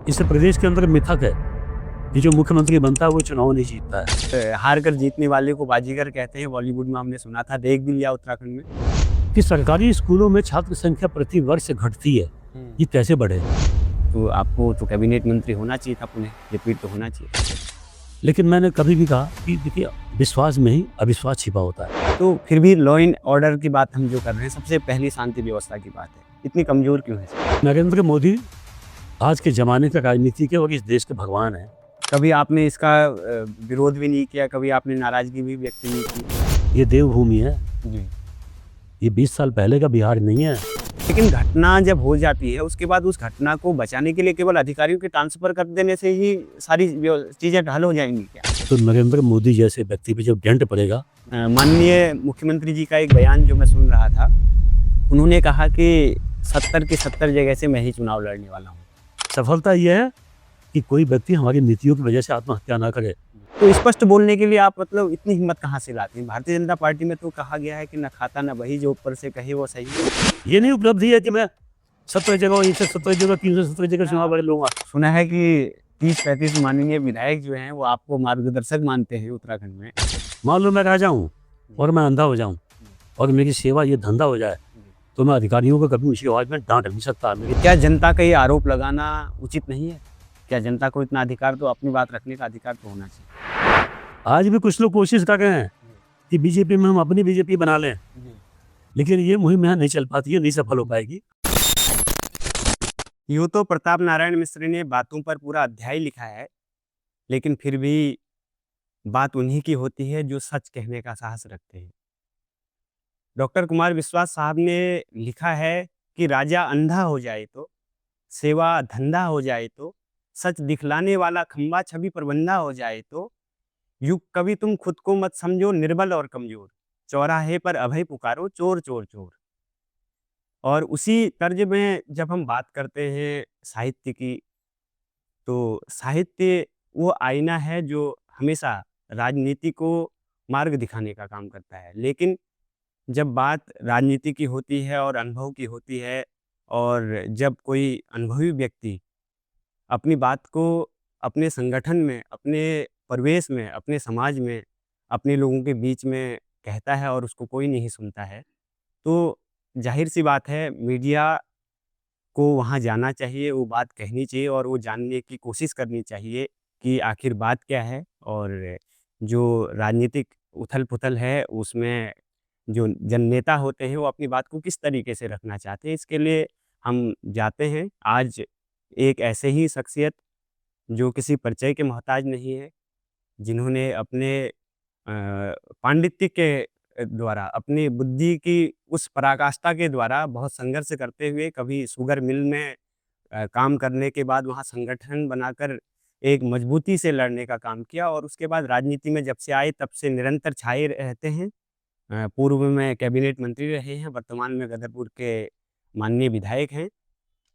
इस प्रदेश के अंदर मिथक है कि जो मुख्यमंत्री बनता है वो चुनाव नहीं जीतता है। हार कर जीतने वाले को बाजीगर कहते हैं, बॉलीवुड में हमने सुना था, देख भी लिया उत्तराखंड में। कि सरकारी स्कूलों में छात्र संख्या प्रति वर्ष घटती है, ये कैसे बढ़े? तो आपको तो कैबिनेट मंत्री होना चाहिए था, पुणे रिपीट तो होना चाहिए। लेकिन मैंने कभी भी कहा कि देखिए, विश्वास में ही अविश्वास छिपा होता है। तो फिर भी लॉ एंड ऑर्डर की बात हम जो कर रहे हैं, सबसे पहली शांति व्यवस्था की बात है, इतनी कमजोर क्यों है? नरेंद्र मोदी आज के जमाने का राजनीति के और इस देश के भगवान है। कभी आपने इसका विरोध भी नहीं किया, कभी आपने नाराजगी भी व्यक्त नहीं की। ये देवभूमि है, जी। ये 20 साल पहले का बिहार नहीं है। लेकिन घटना जब हो जाती है, उसके बाद उस घटना को बचाने के लिए केवल अधिकारियों के ट्रांसफर कर देने से ही सारी चीजें हल हो जाएंगी क्या? तो नरेंद्र मोदी जैसे व्यक्ति पे जब डेंट पड़ेगा। माननीय मुख्यमंत्री जी का एक बयान जो मैं सुन रहा था, उन्होंने कहा कि 70 की 70 जगह से मैं ही चुनाव लड़ने वाला हूँ। सफलता यह है कि कोई व्यक्ति हमारी नीतियों की वजह से आत्महत्या ना करे। तो स्पष्ट बोलने के लिए आप मतलब इतनी हिम्मत कहाँ से लाते हैं? भारतीय जनता पार्टी में तो कहा गया है कि न खाता न बही, जो ऊपर से कहे वो सही। ये नहीं उपलब्धि है कि मैं 17 जगह, 117 जगह, 317 जगह चुनाव लड़ लूंगा। सुना है कि 30-35 माननीय विधायक जो हैं वो आपको मार्गदर्शक मानते हैं उत्तराखंड में। मान लो मैं राजा हूँ और मैं अंधा हो जाऊँ और मेरी सेवा ये धंधा हो जाए, तो मैं अधिकारियों को कभी उसी आवाज में डांट नहीं सकता। क्या जनता का ये आरोप लगाना उचित नहीं है? क्या जनता को इतना अधिकार, तो अपनी बात रखने का अधिकार तो होना चाहिए। आज भी कुछ लोग कोशिश कर रहे हैं कि बीजेपी में हम अपनी बीजेपी बना लें, लेकिन ये मुहिम यहाँ नहीं चल पाती है, नहीं सफल हो पाएगी। यूँ तो प्रताप नारायण मिश्र ने बातों पर पूरा अध्याय लिखा है, लेकिन फिर भी बात उन्हीं की होती है जो सच कहने का साहस रखते हैं। डॉक्टर कुमार विश्वास साहब ने लिखा है कि राजा अंधा हो जाए तो, सेवा धंधा हो जाए तो, सच दिखलाने वाला खंबा छवि पर बंधा हो जाए तो, युग कभी तुम खुद को मत समझो निर्बल और कमजोर, चौराहे पर अभय पुकारो चोर चोर चोर। और उसी तर्ज में जब हम बात करते हैं साहित्य की, तो साहित्य वो आईना है जो हमेशा राजनीति को मार्ग दिखाने का काम करता है। लेकिन जब बात राजनीति की होती है और अनुभव की होती है, और जब कोई अनुभवी व्यक्ति अपनी बात को अपने संगठन में, अपने परिवेश में, अपने समाज में, अपने लोगों के बीच में कहता है और उसको कोई नहीं सुनता है, तो जाहिर सी बात है मीडिया को वहाँ जाना चाहिए, वो बात कहनी चाहिए और वो जानने की कोशिश करनी चाहिए कि आखिर बात क्या है, और जो राजनीतिक उथल-पुथल है उसमें जो जननेता होते हैं वो अपनी बात को किस तरीके से रखना चाहते हैं। इसके लिए हम जाते हैं आज एक ऐसे ही शख्सियत जो किसी परिचय के मोहताज नहीं है, जिन्होंने अपने पांडित्य के द्वारा, अपनी बुद्धि की उस पराकाष्ठा के द्वारा बहुत संघर्ष करते हुए, कभी शुगर मिल में काम करने के बाद वहाँ संगठन बनाकर एक मजबूती से लड़ने का काम किया, और उसके बाद राजनीति में जब से आए तब से निरंतर छाए रहते हैं। पूर्व में कैबिनेट मंत्री रहे हैं, वर्तमान में गदरपुर के माननीय विधायक हैं,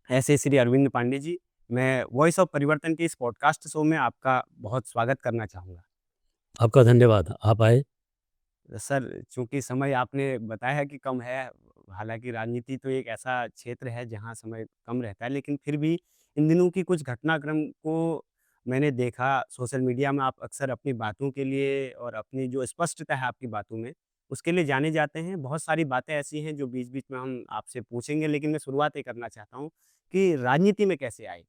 ऐसे श्री अरविंद पांडे जी। मैं वॉइस ऑफ परिवर्तन के इस पॉडकास्ट शो में आपका बहुत स्वागत करना चाहूँगा। आपका धन्यवाद, आप आए। सर, चूँकि समय आपने बताया कि कम है, हालाँकि राजनीति तो एक ऐसा क्षेत्र है जहाँ समय कम रहता है, लेकिन फिर भी इन दिनों की कुछ घटनाक्रम को मैंने देखा सोशल मीडिया में। आप अक्सर अपनी बातों के लिए और अपनी जो स्पष्टता है आपकी बातों में, उसके लिए जाने जाते हैं। बहुत सारी बातें ऐसी हैं जो बीच-बीच में हम आपसे पूछेंगे, लेकिन मैं शुरुआत ये करना चाहता हूँ कि राजनीति में कैसे आए?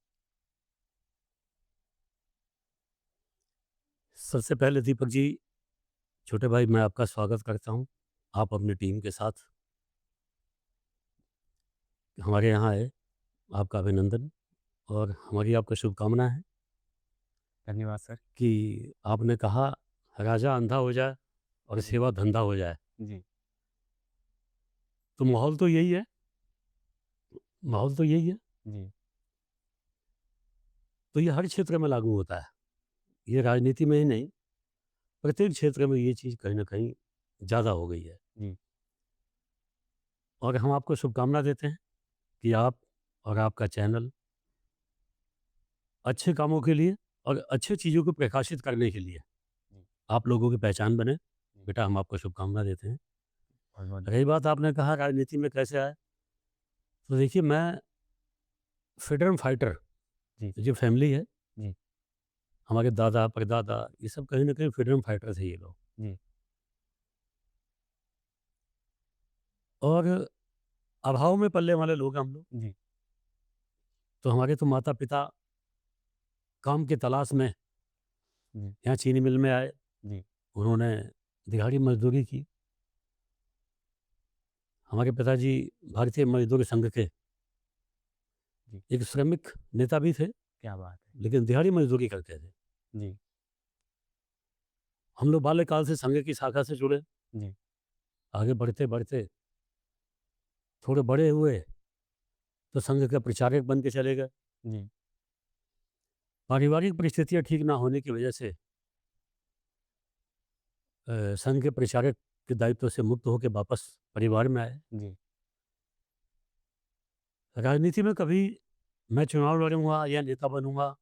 सबसे पहले दीपक जी, छोटे भाई, मैं आपका स्वागत करता हूँ। आप अपनी टीम के साथ हमारे यहाँ आए, आपका अभिनंदन और हमारी आपको शुभकामना है धन्यवाद सर। कि आपने कहा राजा अंधा हो जाए और जी। सेवा धंधा हो जाए। जी। तो माहौल तो यही है, माहौल तो यही है। जी। तो ये हर क्षेत्र में लागू होता है, ये राजनीति में ही नहीं, प्रत्येक क्षेत्र में ये चीज़ कहीं न कहीं ज़्यादा हो गई है। जी। और हम आपको शुभकामना देते हैं कि आप और आपका चैनल अच्छे कामों के लिए और अच्छी चीज़ों को प्रकाशित करने के लिए जी। आप लोगों की पहचान बने। बेटा, हम आपको शुभकामना देते हैं। बहुत-बहुत रही बात आपने कहा राजनीति में कैसे आए, तो देखिए, मैं फ्रीडम फाइटर जी। जो फैमिली है, जी। हमारे दादा, परदादा, ये सब कहीं न कहीं फ्रीडम फाइटर थे ये लोग। जी। और अभाव में पलने वाले लोग हैं हम लोग। जी। तो हमारे तो माता-पिता काम की तलाश में जी। यहाँ चीनी मिल में आए। जी। उन्होंने दिहाड़ी मज़दूरी की। हमारे पिताजी भारतीय मज़दूर संघ के जी। एक श्रमिक नेता भी थे, क्या बात है! लेकिन दिहाड़ी मज़दूरी करते थे। जी। हम लोग बाल्यकाल से संघ की शाखा से जुड़े। जी। आगे बढ़ते-बढ़ते थोड़े बड़े हुए, तो संघ के प्रचारक बन के चले गए। जी। पारिवारिक परिस्थितियाँ ठीक ना होने की वजह से संघ के प्रचारक के दायित्व से मुक्त होकर वापस परिवार में आए। जी। राजनीति में कभी मैं चुनाव लड़ूँगा या नेता बनूँगा,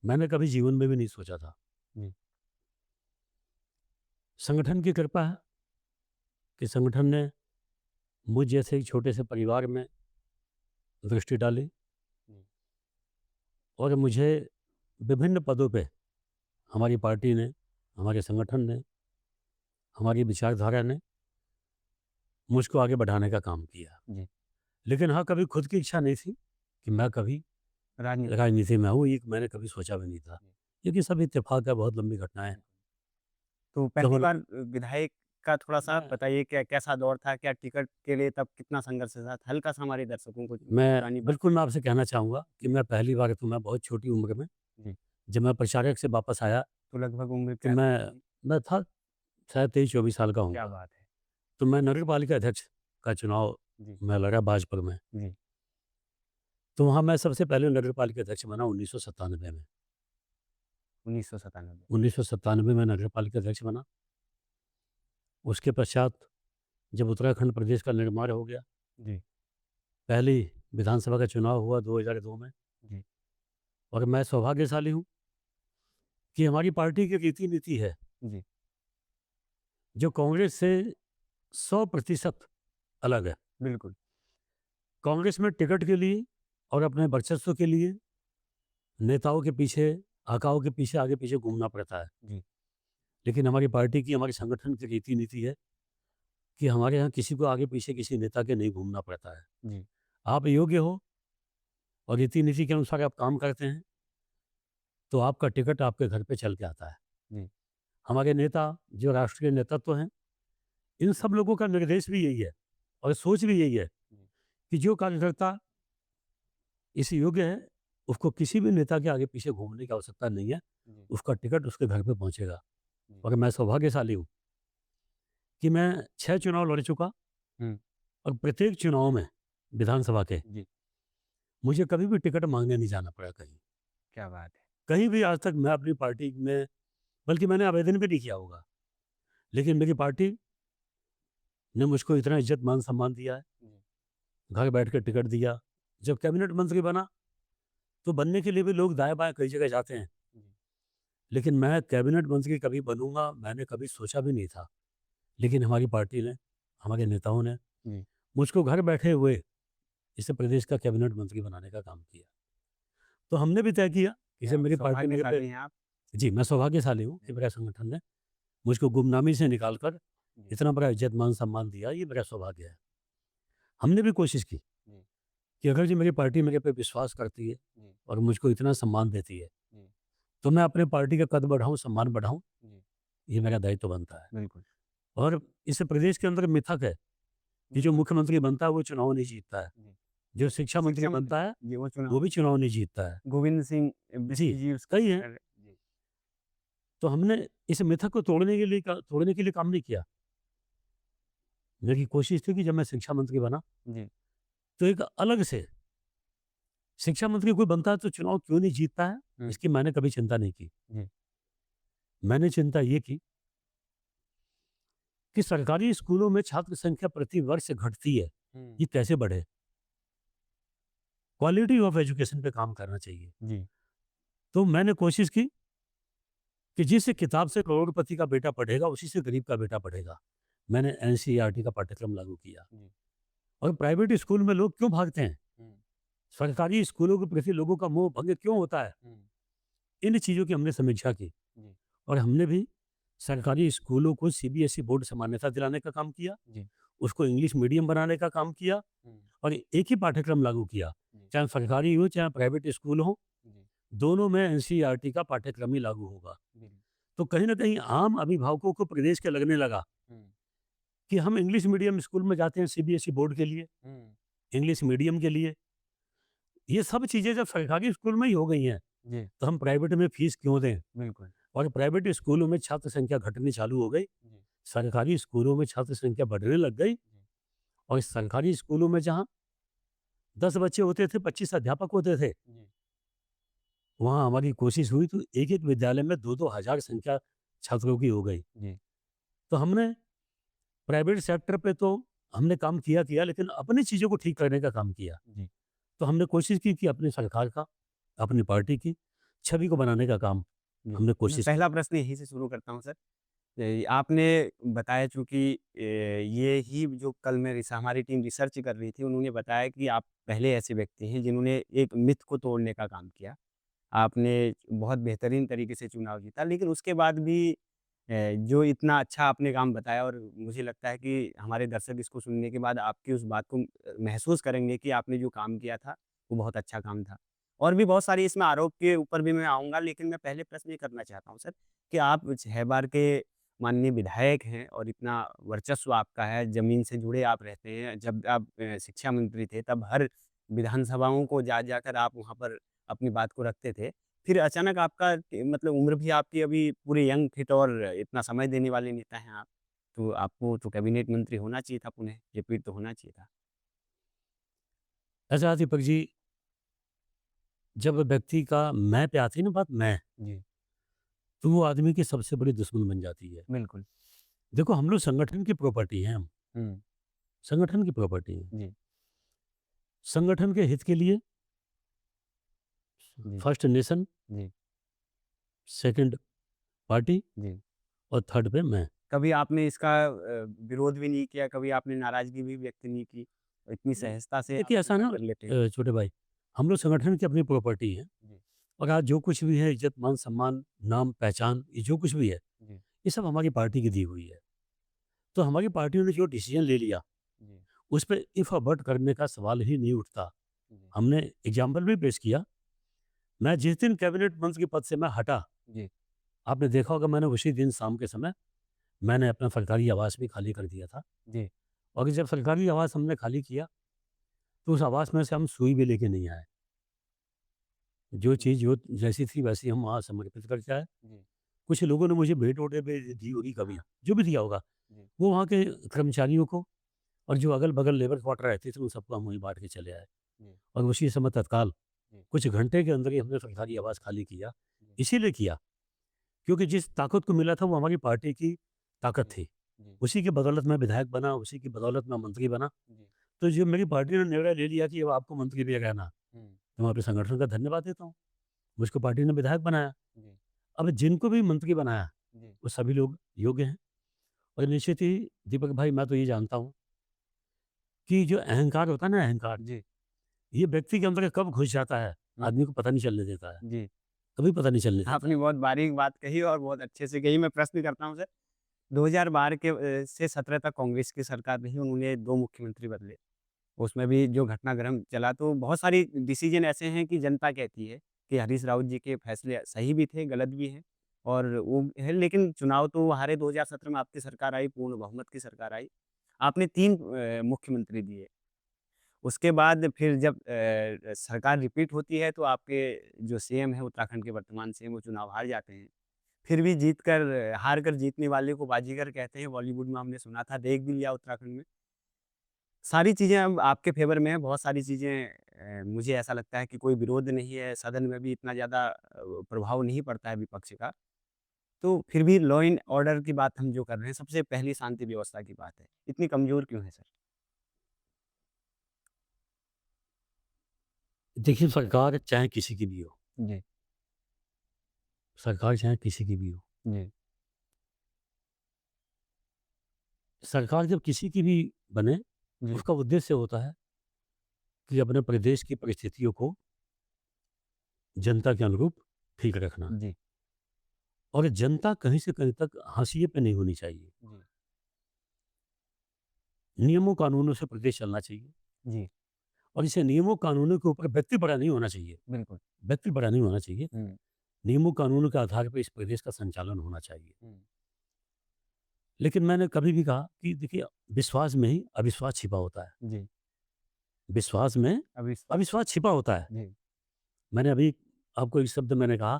मैंने कभी जीवन में भी नहीं सोचा था। जी। संगठन की कृपा है कि संगठन ने मुझ जैसे एक छोटे से परिवार में दृष्टि डाली जी। और मुझे विभिन्न पदों पे हमारी पार्टी ने, हमारे संगठन ने, हमारी विचारधारा ने मुझको आगे बढ़ाने का काम किया। जी। लेकिन हाँ, कभी खुद की इच्छा नहीं थी कि मैं कभी राजनीति राजनीति में आऊँ, ये मैंने कभी सोचा भी नहीं था। जी। क्योंकि सब इत्तेफाक है, बहुत लंबी घटनाएँ हैं। तो तो पहली हम बार विधायक का थोड़ा-सा मैं बताइए कैसा दौर था? क्या टिकट के लिए तब कितना संघर्ष था? हल्का-सा हमारे दर्शकों को मैं पुरानी बात। बिल्कुल मैं आपसे कहना चाहूँगा कि मैं पहली बार तो मैं बहुत छोटी उम्र में, जी। जब मैं प्रचारक से वापस आया, तो लगभग उम्र तो क्या थी मैं आपकी? मैं था शायद 23-24 साल का क्या होऊँगा। बात है! तो मैं नगर पालिका अध्यक्ष का चुनाव जी। मैं लड़ा बाजपुर में। जी। तो वहाँ मैं सबसे पहले नगर पालिका अध्यक्ष बना 1997 में। 1997। 1997 में नगर पालिका अध्यक्ष बना। उसके पश्चात जब उत्तराखंड प्रदेश का निर्माण हो गया, जी। पहली विधानसभा का चुनाव हुआ 2002 में। जी। और मैं सौभाग्यशाली हूँ कि हमारी पार्टी की रीति नीति है, जी। जो कांग्रेस से 100% अलग है। बिल्कुल। कांग्रेस में टिकट के लिए और अपने वर्चस्व के लिए नेताओं के पीछे, आकाओं के पीछे, आगे पीछे घूमना पड़ता है। जी। लेकिन हमारी पार्टी की, हमारे संगठन की रीति नीति है कि हमारे यहाँ किसी को आगे पीछे किसी नेता के नहीं घूमना पड़ता है। जी। आप योग्य हो और रीति नीति के अनुसार आप काम करते हैं, तो आपका टिकट आपके घर पे चल के आता है। जी। हमारे नेता जो राष्ट्रीय नेतृत्व हैं, इन सब लोगों का निर्देश भी यही है और सोच भी यही है जी। कि जो कार्यकर्ता इस योग्य है, उसको किसी भी नेता के आगे पीछे घूमने की आवश्यकता नहीं है। जी। उसका टिकट उसके घर पे पहुंचेगा। जी। और मैं सौभाग्यशाली हूँ कि मैं 6 चुनाव लड़ चुका हुँ। और प्रत्येक चुनाव में विधानसभा के जी। मुझे कभी भी टिकट मांगने नहीं जाना पड़ा कहीं। क्या बात है! कहीं भी आज तक मैं अपनी पार्टी में, बल्कि मैंने आवेदन भी नहीं किया होगा, लेकिन मेरी पार्टी ने मुझको इतना इज्जत मान सम्मान दिया है, जी। घर बैठ के टिकट दिया। जब कैबिनेट मंत्री बना, तो बनने के लिए भी लोग दाएँ-बाएँ कई जगह जाते हैं, जी। लेकिन मैं कैबिनेट मंत्री कभी बनूँगा, मैंने कभी सोचा भी नहीं था। लेकिन हमारी पार्टी ने, हमारे नेताओं ने जी। मुझको घर बैठे हुए इसे प्रदेश का कैबिनेट मंत्री बनाने का काम किया। तो हमने भी तय किया कि क्या जब मेरी पार्टी मेरे पे, सौभाग्यशाली हैं आप। जी, मैं सौभाग्यशाली हूँ कि मेरे संगठन ने मुझको गुमनामी से निकाल कर जी। इतना बड़ा इज्जत मान सम्मान दिया, ये मेरा सौभाग्य है। हमने भी कोशिश की जी। कि अगर जी मेरी पार्टी मेरे पे विश्वास करती है जी। और मुझको इतना सम्मान देती है, जी। तो मैं अपने पार्टी का कद बढ़ाऊँ, सम्मान बढ़ाऊँ, जी। ये मेरा दायित्व बनता है। बिल्कुल। और इस प्रदेश के अंदर मिथक है कि जो बिल्कुल। मुख्यमंत्री बनता है वो चुनाव नहीं जीतता है, जी। जो शिक्षा मंत्री शिक्षा मंत्री बनता है जी, वो चुनाव वो भी चुनाव नहीं जीतता है। गोविंद सिंह जी, बिस्की जी कई हैं। उसके जी। तो हमने इस मिथक को तोड़ने के लिए काम नहीं किया। मेरी कोशिश थी कि जब मैं शिक्षा मंत्री बना, जी। तो एक अलग से शिक्षा मंत्री कोई बनता है तो चुनाव क्यों नहीं जीतता है, हुँ। इसकी मैंने कभी चिंता नहीं की। जी। मैंने चिंता ये की कि सरकारी स्कूलों में छात्र संख्या प्रति वर्ष घटती है, हुँ। ये कैसे बढ़े? क्वालिटी ऑफ एजुकेशन पे काम करना चाहिए। जी। तो मैंने कोशिश की कि जिस किताब से करोड़पति का बेटा पढ़ेगा, उसी से गरीब का बेटा पढ़ेगा। मैंने एनसीईआरटी का पाठ्यक्रम लागू किया। जी। और प्राइवेट स्कूल में लोग क्यों भागते हैं? हुँ। सरकारी स्कूलों के प्रति लोगों का मोह भंग क्यों होता है? इन चीज़ों की हमने समीक्षा की जी, और हमने भी सरकारी स्कूलों को सीबीएसई बोर्ड से मान्यता दिलाने का काम किया, जी, उसको इंग्लिश मीडियम बनाने का काम किया और एक ही पाठ्यक्रम लागू किया। जी, चाहे सरकारी हो, चाहे प्राइवेट स्कूल हो, जी, दोनों में एनसीईआरटी का पाठ्यक्रम ही लागू होगा। बिल्कुल। तो कहीं न कहीं आम अभिभावकों को प्रदेश के लगने लगा हुँ, कि हम इंग्लिश मीडियम स्कूल में जाते हैं सीबीएसई बोर्ड के लिए, हुँ, इंग्लिश मीडियम के लिए। ये सब चीज़ें जब सरकारी स्कूल में ही हो गई हैं, जी, तो हम प्राइवेट में फीस क्यों दें? बिल्कुल। और प्राइवेट स्कूलों में छात्र संख्या घटनी चालू हो गई, जी, सरकारी स्कूलों में छात्र संख्या बढ़ने लग गई जी, और इस सरकारी स्कूलों में जहाँ 10 बच्चे होते थे, 25 अध्यापक होते थे, जी, वहाँ हमारी कोशिश हुई तो एक-एक विद्यालय में 2-2 हज़ार संख्या छात्रों की हो गई। जी, तो हमने प्राइवेट सेक्टर पे तो हमने काम किया, लेकिन अपनी चीज़ों को ठीक करने का काम किया। जी, तो हमने कोशिश की कि अपनी सरकार का, अपनी पार्टी की छवि को बनाने का काम जी। हमने मैं कोशिश की। पहला प्रश्न यहीं से शुरू करता हूँ सर। आपने बताया चूँकि ये ही जो कल मैं रिस हमारी टीम रिसर्च कर रही थी, उन्होंने बताया कि आप पहले ऐसे व्यक्ति हैं जिन्होंने एक मिथ को तोड़ने का काम किया। आपने बहुत बेहतरीन तरीके से चुनाव जीता, लेकिन उसके बाद भी जो इतना अच्छा आपने काम बताया और मुझे लगता है कि हमारे दर्शक इसको सुनने के बाद आपकी उस बात को महसूस करेंगे कि आपने जो काम किया था, वो बहुत अच्छा काम था। और भी बहुत सारी इसमें आरोप के ऊपर भी मैं आऊँगा, लेकिन मैं पहले प्रश्न ये करना चाहता हूँ सर कि आप 6 बार के माननीय विधायक हैं और इतना वर्चस्व आपका है, ज़मीन से जुड़े आप रहते हैं। जब आप शिक्षा मंत्री थे, तब हर विधानसभाओं को जा-जाकर आप वहाँ पर अपनी बात को रखते थे। फिर अचानक आपका मतलब उम्र भी आपकी अभी पूरे यंग, फिट और इतना समय देने वाले नेता हैं आप। तो आपको तो कैबिनेट मंत्री होना चाहिए था पुनः, रिपीट तो होना चाहिए था। ऐसा दीपक जी, जब व्यक्ति का मैं पे आती है ना बात मैं, जी, तो वो आदमी की सबसे बड़ी दुश्मन बन जाती है। बिल्कुल। देखो हम लोग संगठन की प्रॉपर्टी हैं हम, हुँ, संगठन की प्रॉपर्टी हैं। जी, संगठन के हित के लिए जी, फर्स्ट नेशन, जी, सेकंड पार्टी जी। और थर्ड पे मैं। कभी आपने इसका विरोध भी नहीं किया, कभी आपने नाराज़गी भी व्यक्त नहीं की? इतनी सहजता से आप देखिए ऐसा स्वीकार ना कर लेते हैं। छोटे भाई, हम लोग संगठन की अपनी प्रॉपर्टी हैं जी, और आज जो कुछ भी है इज्जत, मान, सम्मान, नाम, पहचान, ये जो कुछ भी है, जी, ये सब हमारी पार्टी की दी हुई है। तो हमारी पार्टी ने जो डिसीजन ले लिया, जी, उस पे इफ़ और बट करने का सवाल ही नहीं उठता। जी, हमने एग्ज़ाम्पल भी पेश किया। मैं जिस दिन कैबिनेट मंत्री के पद से मैं हटा, जी, आपने देखा होगा मैंने उसी दिन शाम के समय मैंने अपना सरकारी आवास भी खाली कर दिया था जी, और जब सरकारी आवास हमने खाली किया, तो उस आवास में से हम सुई भी लेके नहीं आए। जो जी, चीज़ जो जैसी थी वैसी हम वहाँ समर्पित करके आए। जी, कुछ लोगों ने मुझे भेंट-वोटें भी दी होगी कभी, जो भी दिया होगा, जी, वो वहाँ के कर्मचारियों को और जो अगल-बगल लेबर क्वार्टर रहते थे, उन सबको हम वहीं बाँट के चले आए जी, और उसी समय तत्काल जी, कुछ घंटे के अंदर ही हमने सरकारी आवास खाली किया। जी, इसीलिए किया, क्योंकि जिस ताकत को मिला था, वो हमारी पार्टी की ताकत जी, थी। जी, उसी की बदौलत मैं विधायक बना, उसी की बदौलत मैं मंत्री बना। जी, तो जो मेरी पार्टी ने निर्णय ले लिया कि अब आपको मंत्री भी रहना, हुँ, तो मैं अपने संगठन का धन्यवाद देता हूँ। मुझको पार्टी ने विधायक बनाया। जी, अब जिनको भी मंत्री बनाया, जी, वो सभी लोग योग्य हैं और निश्चित ही दीपक भाई मैं तो ये जानता हूँ कि जो अहंकार होता है ना अहंकार, जी, ये व्यक्ति के अंदर कब घुस जाता है, हुँ, आदमी को पता नहीं चलने देता है, जी। कभी पता नहीं चलने देता आपने है। बहुत बारीक बात कही और बहुत अच्छे से कही। मैं प्रश्न करता हूँ सर, 2012 के से 17 तक कांग्रेस की सरकार रही, उन्होंने 2 मुख्यमंत्री बदले। उसमें भी जो घटनाक्रम चला तो बहुत सारी डिसीज़न ऐसे हैं कि जनता कहती है कि हरीश रावत जी के फैसले सही भी थे, गलत भी हैं और वो है लेकिन चुनाव तो वो हारे 2017 में आपकी सरकार आई, पूर्ण बहुमत की सरकार आई। आपने 3 मुख्यमंत्री दिए। उसके बाद फिर जब सरकार रिपीट होती है तो आपके जो सीएम हैं उत्तराखंड के वर्तमान सीएम वो चुनाव हार जाते हैं। फिर भी जीत कर हार कर जीतने वाले को बाजीगर कहते हैं, बॉलीवुड में हमने सुना था, देख भी लिया उत्तराखंड में। सारी चीज़ें अब आपके फ़ेवर में हैं, बहुत सारी चीज़ें मुझे ऐसा लगता है कि कोई विरोध नहीं है, सदन में भी इतना ज़्यादा प्रभाव नहीं पड़ता है विपक्ष का। तो फिर भी लॉ एंड ऑर्डर की बात हम जो कर रहे हैं, सबसे पहली शांति व्यवस्था की बात है। इतनी कमज़ोर क्यों है सर? देखिए सरकार चाहे किसी की भी हो, जी, सरकार चाहे किसी की भी हो, जी, सरकार जब किसी की भी बने, जी, उसका उद्देश्य होता है कि अपने प्रदेश की परिस्थितियों को जनता के अनुरूप ठीक रखना जी, और जनता कहीं से कहीं तक हाशिए पे नहीं होनी चाहिए। जी, नियमों कानूनों से प्रदेश चलना चाहिए जी, और इसे नियमों कानूनों के ऊपर व्यक्ति बड़ा नहीं होना चाहिए। बिल्कुल। व्यक्ति बड़ा नहीं होना चाहिए। हुँ, नियमों कानूनों के आधार पर इस प्रदेश का संचालन होना चाहिए। हुँ, लेकिन मैंने कभी भी कहा कि देखिए, विश्वास में ही अविश्वास छिपा होता है। जी, विश्वास में अविश्वास अविश्वास छिपा होता है। जी, मैंने अभी आपको एक शब्द मैंने कहा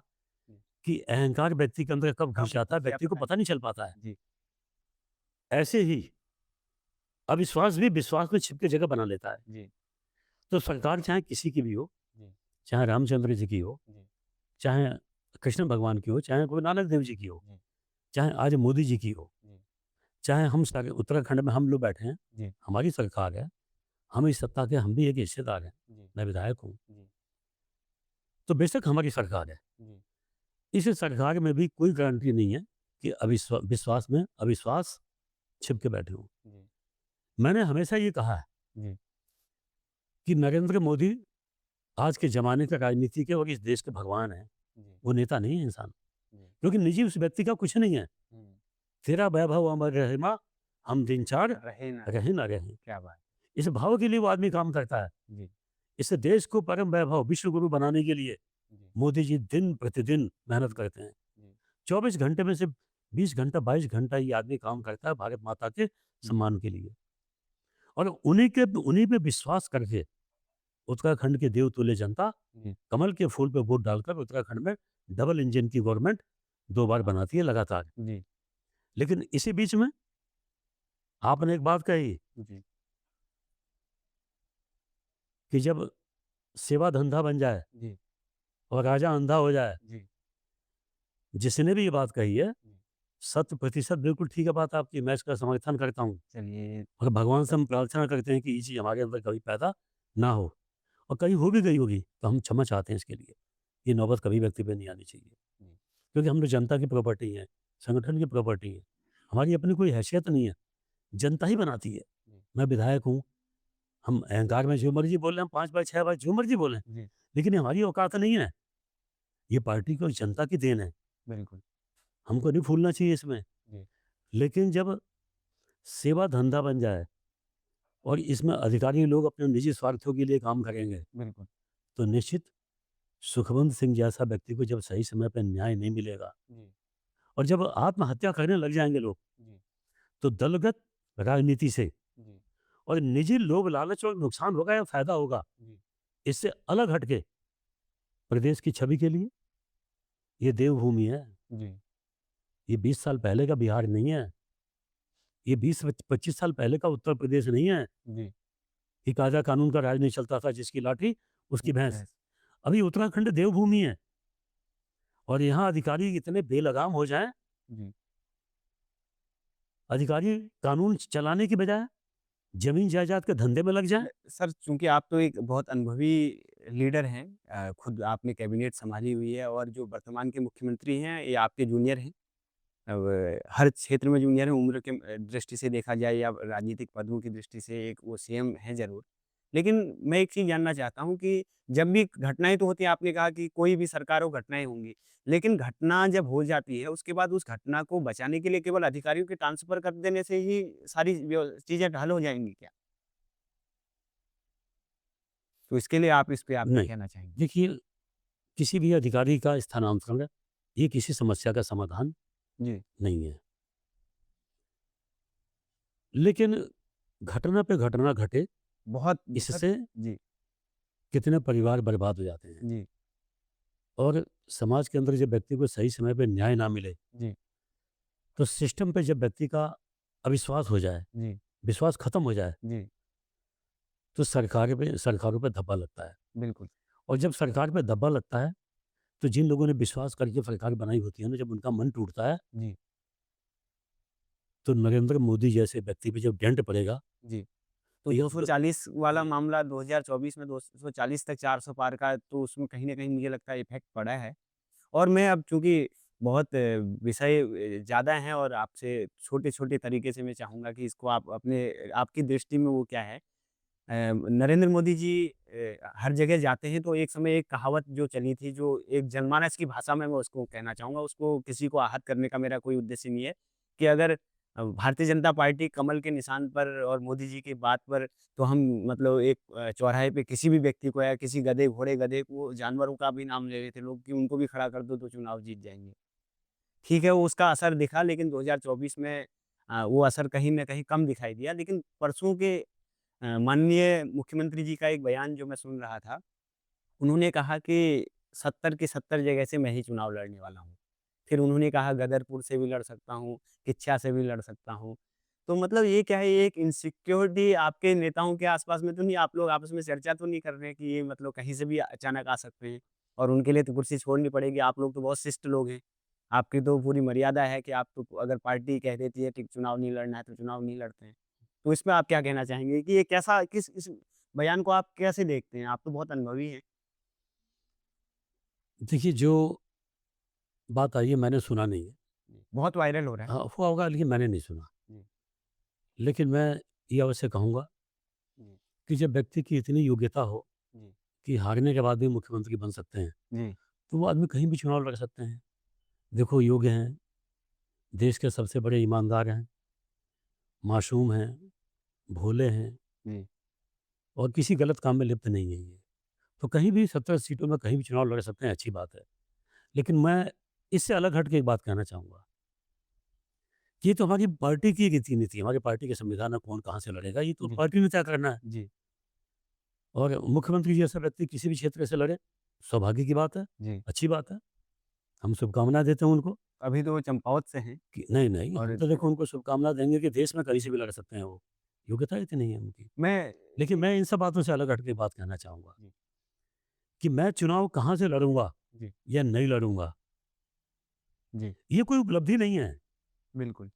जी, कि अहंकार व्यक्ति के अंदर कब घुस कब जाता है, घुस व्यक्ति को जाता है? पता नहीं चल पाता है। जी, ऐसे ही अविश्वास भी विश्वास में छिप के जगह बना लेता है। जी, तो सरकार चाहे किसी की भी हो, जी, चाहे रामचंद्र जी की हो, जी, चाहे कृष्ण भगवान की हो, चाहे गुरु नानक देव जी की हो, जी, चाहे आज मोदी जी की हो, जी, चाहे हम सारे उत्तराखंड में हम लोग बैठे हैं, जी, हमारी सरकार है, हम इस सत्ता के हम भी एक हिस्सेदार हैं। जी, मैं विधायक हूँ, जी, तो बेशक हमारी सरकार है। जी, इस सरकार में भी कोई गारंटी नहीं है कि विश्वास में अविश्वास छिप के बैठे हों। जी, मैंने हमेशा ये कहा है जी, कि नरेंद्र मोदी आज के ज़माने के राजनीति के और इस देश के भगवान हैं। जी, वो नेता नहीं है इंसान, जी, क्योंकि निजी उस व्यक्ति का कुछ नहीं है। हुँ, तेरा वैभव अमर रहे माँ, हम दिन चार रहे ना रहें ना रहें। क्या बात! इस भाव के लिए वो आदमी काम करता है। जी, इस देश को परम वैभव विश्व गुरु बनाने के लिए जी, मोदी जी दिन प्रतिदिन मेहनत करते हैं। जी, 24 घंटे में से 20 घंटा 22 घंटा ये आदमी काम करता है भारत माता के हुँ, सम्मान के लिए, और उन्हीं पे विश्वास करके उत्तराखंड के देवतुल्य जनता जी, कमल के फूल पे वोट डालकर उत्तराखंड में डबल इंजन की गवर्नमेंट 2 बार बनाती है लगातार। जी, लेकिन इसी बीच में आपने एक बात कही जी, कि जब सेवा धंधा बन जाए जी, और राजा अंधा हो जाए, जी, जिसने भी ये बात कही है, जी, 100% बिल्कुल ठीक है बात आपकी, मैं इसका समर्थन करता हूँ। चलिए और भगवान से हम प्रार्थना करते हैं कि ये चीज़ हमारे अंदर कभी पैदा ना हो, और कहीं हो भी गई होगी तो हम क्षमा चाहते हैं इसके लिए। ये नौबत कभी व्यक्ति पे नहीं आनी चाहिए, जी, क्योंकि हम लोग जनता की प्रॉपर्टी हैं, संगठन की प्रॉपर्टी है। हमारी अपनी कोई हैसियत नहीं है, जनता ही बनाती है। जी, मैं विधायक हूँ, हम अहंकार में जो मर्ज़ी बोलें, हम 5 बार 6 बार जो मर्ज़ी बोलें, जी, लेकिन ये हमारी औकात नहीं है। ये पार्टी की और जनता की देन है, बिल्कुल, हमको नहीं फूलना चाहिए इसमें। जी, लेकिन जब सेवा धंधा बन जाए और इसमें अधिकारी लोग अपने निजी स्वार्थों के लिए काम करेंगे, बिल्कुल, तो निश्चित सुखवंत सिंह जैसा व्यक्ति को जब सही समय पे न्याय नहीं मिलेगा जी, और जब आत्महत्या करने लग जाएँगे लोग, जी, तो दलगत राजनीति से जी, और निजी लोभ लालच और नुकसान होगा या फ़ायदा होगा, जी, इससे अलग हट के प्रदेश की छवि के लिए ये देवभूमि है। जी, ये 20 साल पहले का बिहार नहीं है। ये 20-25 साल पहले का उत्तर प्रदेश नहीं है जी, कि कायदा कानून का राज नहीं चलता था, जिसकी लाठी उसकी भैंस। भैंस, अभी उत्तराखंड देवभूमि है और यहाँ अधिकारी इतने बेलगाम हो जाएँ, जी, अधिकारी कानून चलाने की बजाय ज़मीन जायदाद के धंधे में लग जाएँ। सर चूँकि आप तो एक बहुत अनुभवी लीडर हैं खुद आपने कैबिनेट सँभाली हुई है और जो वर्तमान के मुख्यमंत्री हैं, ये आपके जूनियर हैं। अब हर क्षेत्र में जूनियर हैं, उम्र के दृष्टि से देखा जाए या राजनीतिक पदों की दृष्टि से एक वो सीएम हैं ज़रूर। लेकिन मैं एक चीज़ जानना चाहता हूँ कि जब भी घटनाएँ तो होती हैं, आपने कहा कि कोई भी सरकार हो घटनाएँ होंगी। लेकिन घटना जब हो जाती है, उसके बाद उस घटना को बचाने के लिए केवल अधिकारियों के ट्रांसफ़र कर देने से ही सारी चीज़ें हल हो जाएँगी क्या? तो इसके लिए इस पे आप क्या नहीं, कहना चाहेंगे? देखिए, किसी भी अधिकारी का स्थानांतरण ये किसी समस्या का समाधान जी, नहीं है। लेकिन घटना पे घटना घटे, बहुत दुखद इससे जी, कितने परिवार बर्बाद हो जाते हैं। जी, और समाज के अंदर जब व्यक्ति को सही समय पे न्याय ना मिले, जी, तो सिस्टम पे जब व्यक्ति का अविश्वास हो जाए, जी, विश्वास खत्म हो जाए, जी, तो सरकारों पे धब्बा लगता है। बिल्कुल। और जब सरकार पे धब्बा लगता है, तो जिन लोगों ने विश्वास करके सरकार बनाई होती है ना, जब उनका मन टूटता है, जी, तो नरेंद्र मोदी जैसे व्यक्ति पे जब डेंट पड़ेगा, जी। तो तो ये 240 वाला मामला 2024 में 240 तक 400 पार का तो उसमें कहीं न कहीं मुझे लगता है इफ़ेक्ट पड़ा है। और मैं अब चूँकि बहुत विषय ज़्यादा हैं और आपसे छोटे-छोटे तरीके से मैं चाहूँगा कि इसको आप अपने आपकी दृष्टि में वो क्या है? नरेंद्र मोदी जी हर जगह जाते हैं तो एक समय एक कहावत जो चली थी, जो एक जनमानस की भाषा में मैं उसको कहना चाहूँगा, उसको किसी को आहत करने का मेरा कोई उद्देश्य नहीं है, कि अगर भारतीय जनता पार्टी कमल के निशान पर और मोदी जी की बात पर, तो हम मतलब एक चौराहे पे किसी भी व्यक्ति को या किसी गधे, घोड़े, गधे को, जानवरों का भी नाम ले रहे थे लोग कि उनको भी खड़ा कर दो तो चुनाव जीत जाएँगे। ठीक है, वो उसका असर दिखा, लेकिन 2024 में वो असर कहीं न कहीं कम दिखाई दिया। लेकिन परसों के माननीय मुख्यमंत्री जी का एक बयान जो मैं सुन रहा था, उन्होंने कहा कि 70 की 70 जगह से मैं ही चुनाव लड़ने वाला हूँ। फिर उन्होंने कहा गदरपुर से भी लड़ सकता हूँ, किच्छा से भी लड़ सकता हूँ। तो मतलब ये क्या है, ये एक इनसिक्योरिटी आपके नेताओं के आस-पास में तो नहीं, आप लोग आपस में चर्चा तो नहीं कर रहे हैं कि ये मतलब कहीं से भी अचानक आ सकते हैं और उनके लिए तो कुर्सी छोड़नी पड़ेगी, आप लोग तो बहुत शिष्ट लोग हैं। आपकी तो पूरी मर्यादा है कि आप तो अगर पार्टी कह देती है कि चुनाव नहीं लड़ना है, तो चुनाव नहीं लड़ते हैं। तो इसमें आप क्या कहना चाहेंगे कि ये कैसा, किस इस बयान को आप कैसे देखते हैं? आप तो बहुत अनुभवी हैं। देखिए, जो बात आई है मैंने सुना नहीं है। जी, बहुत वायरल हो रहा है। हाँ, हुआ होगा लेकिन मैंने नहीं सुना। जी, लेकिन मैं ये अवश्य कहूँगा जी, कि जब व्यक्ति की इतनी योग्यता हो जी, कि हारने के बाद भी मुख्यमंत्री बन सकते हैं, जी, तो वो आदमी कहीं भी चुनाव लड़ सकते हैं। देखो, योग्य हैं, देश के सबसे बड़े ईमानदार हैं, मासूम हैं, भोले हैं जी, और किसी गलत काम में लिप्त नहीं है ये। तो कहीं भी 70 सीटों में कहीं भी चुनाव लड़ सकते हैं, अच्छी बात है। लेकिन मैं इससे अलग हट के एक बात कहना चाहूँगा कि ये तो हमारी पार्टी की रीति-नीति है, हमारी पार्टी के संविधान में कौन कहाँ से लड़ेगा, ये तो जी, पार्टी ने तय करना है। जी, और मुख्यमंत्री जैसा व्यक्ति किसी भी क्षेत्र से लड़े, सौभाग्य की बात है, जी। अच्छी बात है। हम शुभकामनाएँ देते हैं उनको अभी तो वो चंपावत से हैं कि नहीं, नहीं, हम और तो देखो उनको शुभकामना देंगे कि देश में कहीं से भी लड़ सकते हैं वो। योग्यता इतनी है उनकी। मैं लेकिन ए मैं इन सब बातों से अलग हट के बात कहना चाहूँगा जी, कि मैं चुनाव कहाँ से लड़ूँगा जी, या नहीं लड़ूँगा, जी, ये कोई उपलब्धि नहीं है। बिल्कुल।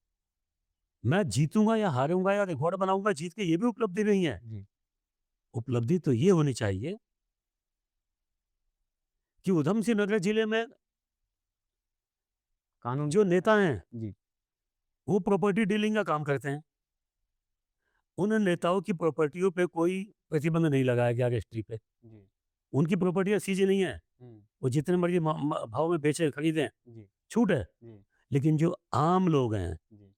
मैं जीतूँगा या हारूँगा या रिकॉर्ड बनाऊँगा जीत के, ये भी उपलब्धि नहीं है। जी, उपलब्धि तो ये होनी चाहिए कि ऊधम सिंह नगर जिले में कानून जो नेता हैं, जी, वो प्रॉपर्टी डीलिंग का काम करते हैं। उन नेताओं की प्रॉपर्टियों पे कोई प्रतिबंध नहीं लगाया गया रजिस्ट्री पे। जी, उनकी प्रॉपर्टियाँ सीज़ नहीं है। हुँ, वो जितने मर्ज़ी म म भाव में बेचें, खरीदें, जी, छूट है। जी, लेकिन जो आम लोग हैं, जी,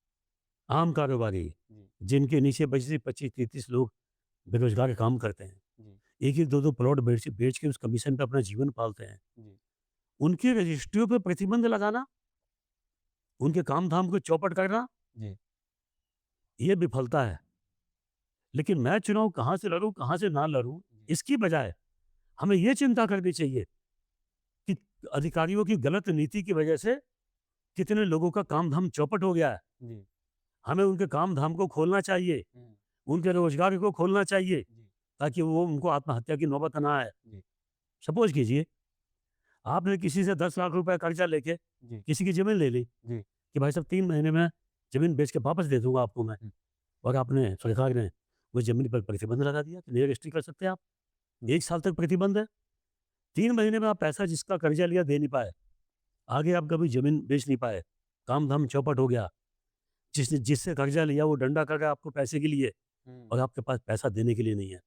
आम कारोबारी, जी, जिनके नीचे 25-25, 30-30 लोग बेरोज़गार काम करते हैं, जी, 1-1, 2-2 प्लॉट बेच बेच के उस कमीशन पे अपना जीवन पालते हैं। जी, उनकी रजिस्ट्रियों पे प्रतिबंध लगाना, उनके काम-धाम को चौपट करना, जी, ये विफलता है। लेकिन मैं चुनाव कहाँ से लड़ूँ, कहाँ से ना लड़ूँ, जी, इसकी बजाय हमें ये चिंता करनी चाहिए कि अधिकारियों की गलत नीति की वजह से कितने लोगों का काम-धाम चौपट हो गया है। जी, हमें उनके काम-धाम को खोलना चाहिए, हुँ, उनके रोज़गार को खोलना चाहिए, जी, ताकि वो उनको आत्महत्या की नौबत ना आए। जी, सपोज़ कीजिए, आपने किसी से 10 लाख रुपए कर्ज़ा लेके जी, किसी की ज़मीन ले ली जी, कि भाई साहब 3 महीने में ज़मीन बेच के वापस दे दूँगा आपको मैं, हुँ, और आपने सरकार ने उस ज़मीन पर प्रतिबंध लगा दिया कि नहीं रजिस्ट्री कर सकते आप। हुँ, 1 साल तक प्रतिबंध है। 3 महीने में आप पैसा जिसका कर्ज़ा लिया दे नहीं पाए, आगे आप कभी ज़मीन बेच नहीं पाए, काम-धाम चौपट हो गया। जिसने जिससे कर्ज़ा लिया वो डंडा कर रहा है आपको पैसे के लिए हुँ, और आपके पास पैसा देने के लिए नहीं है।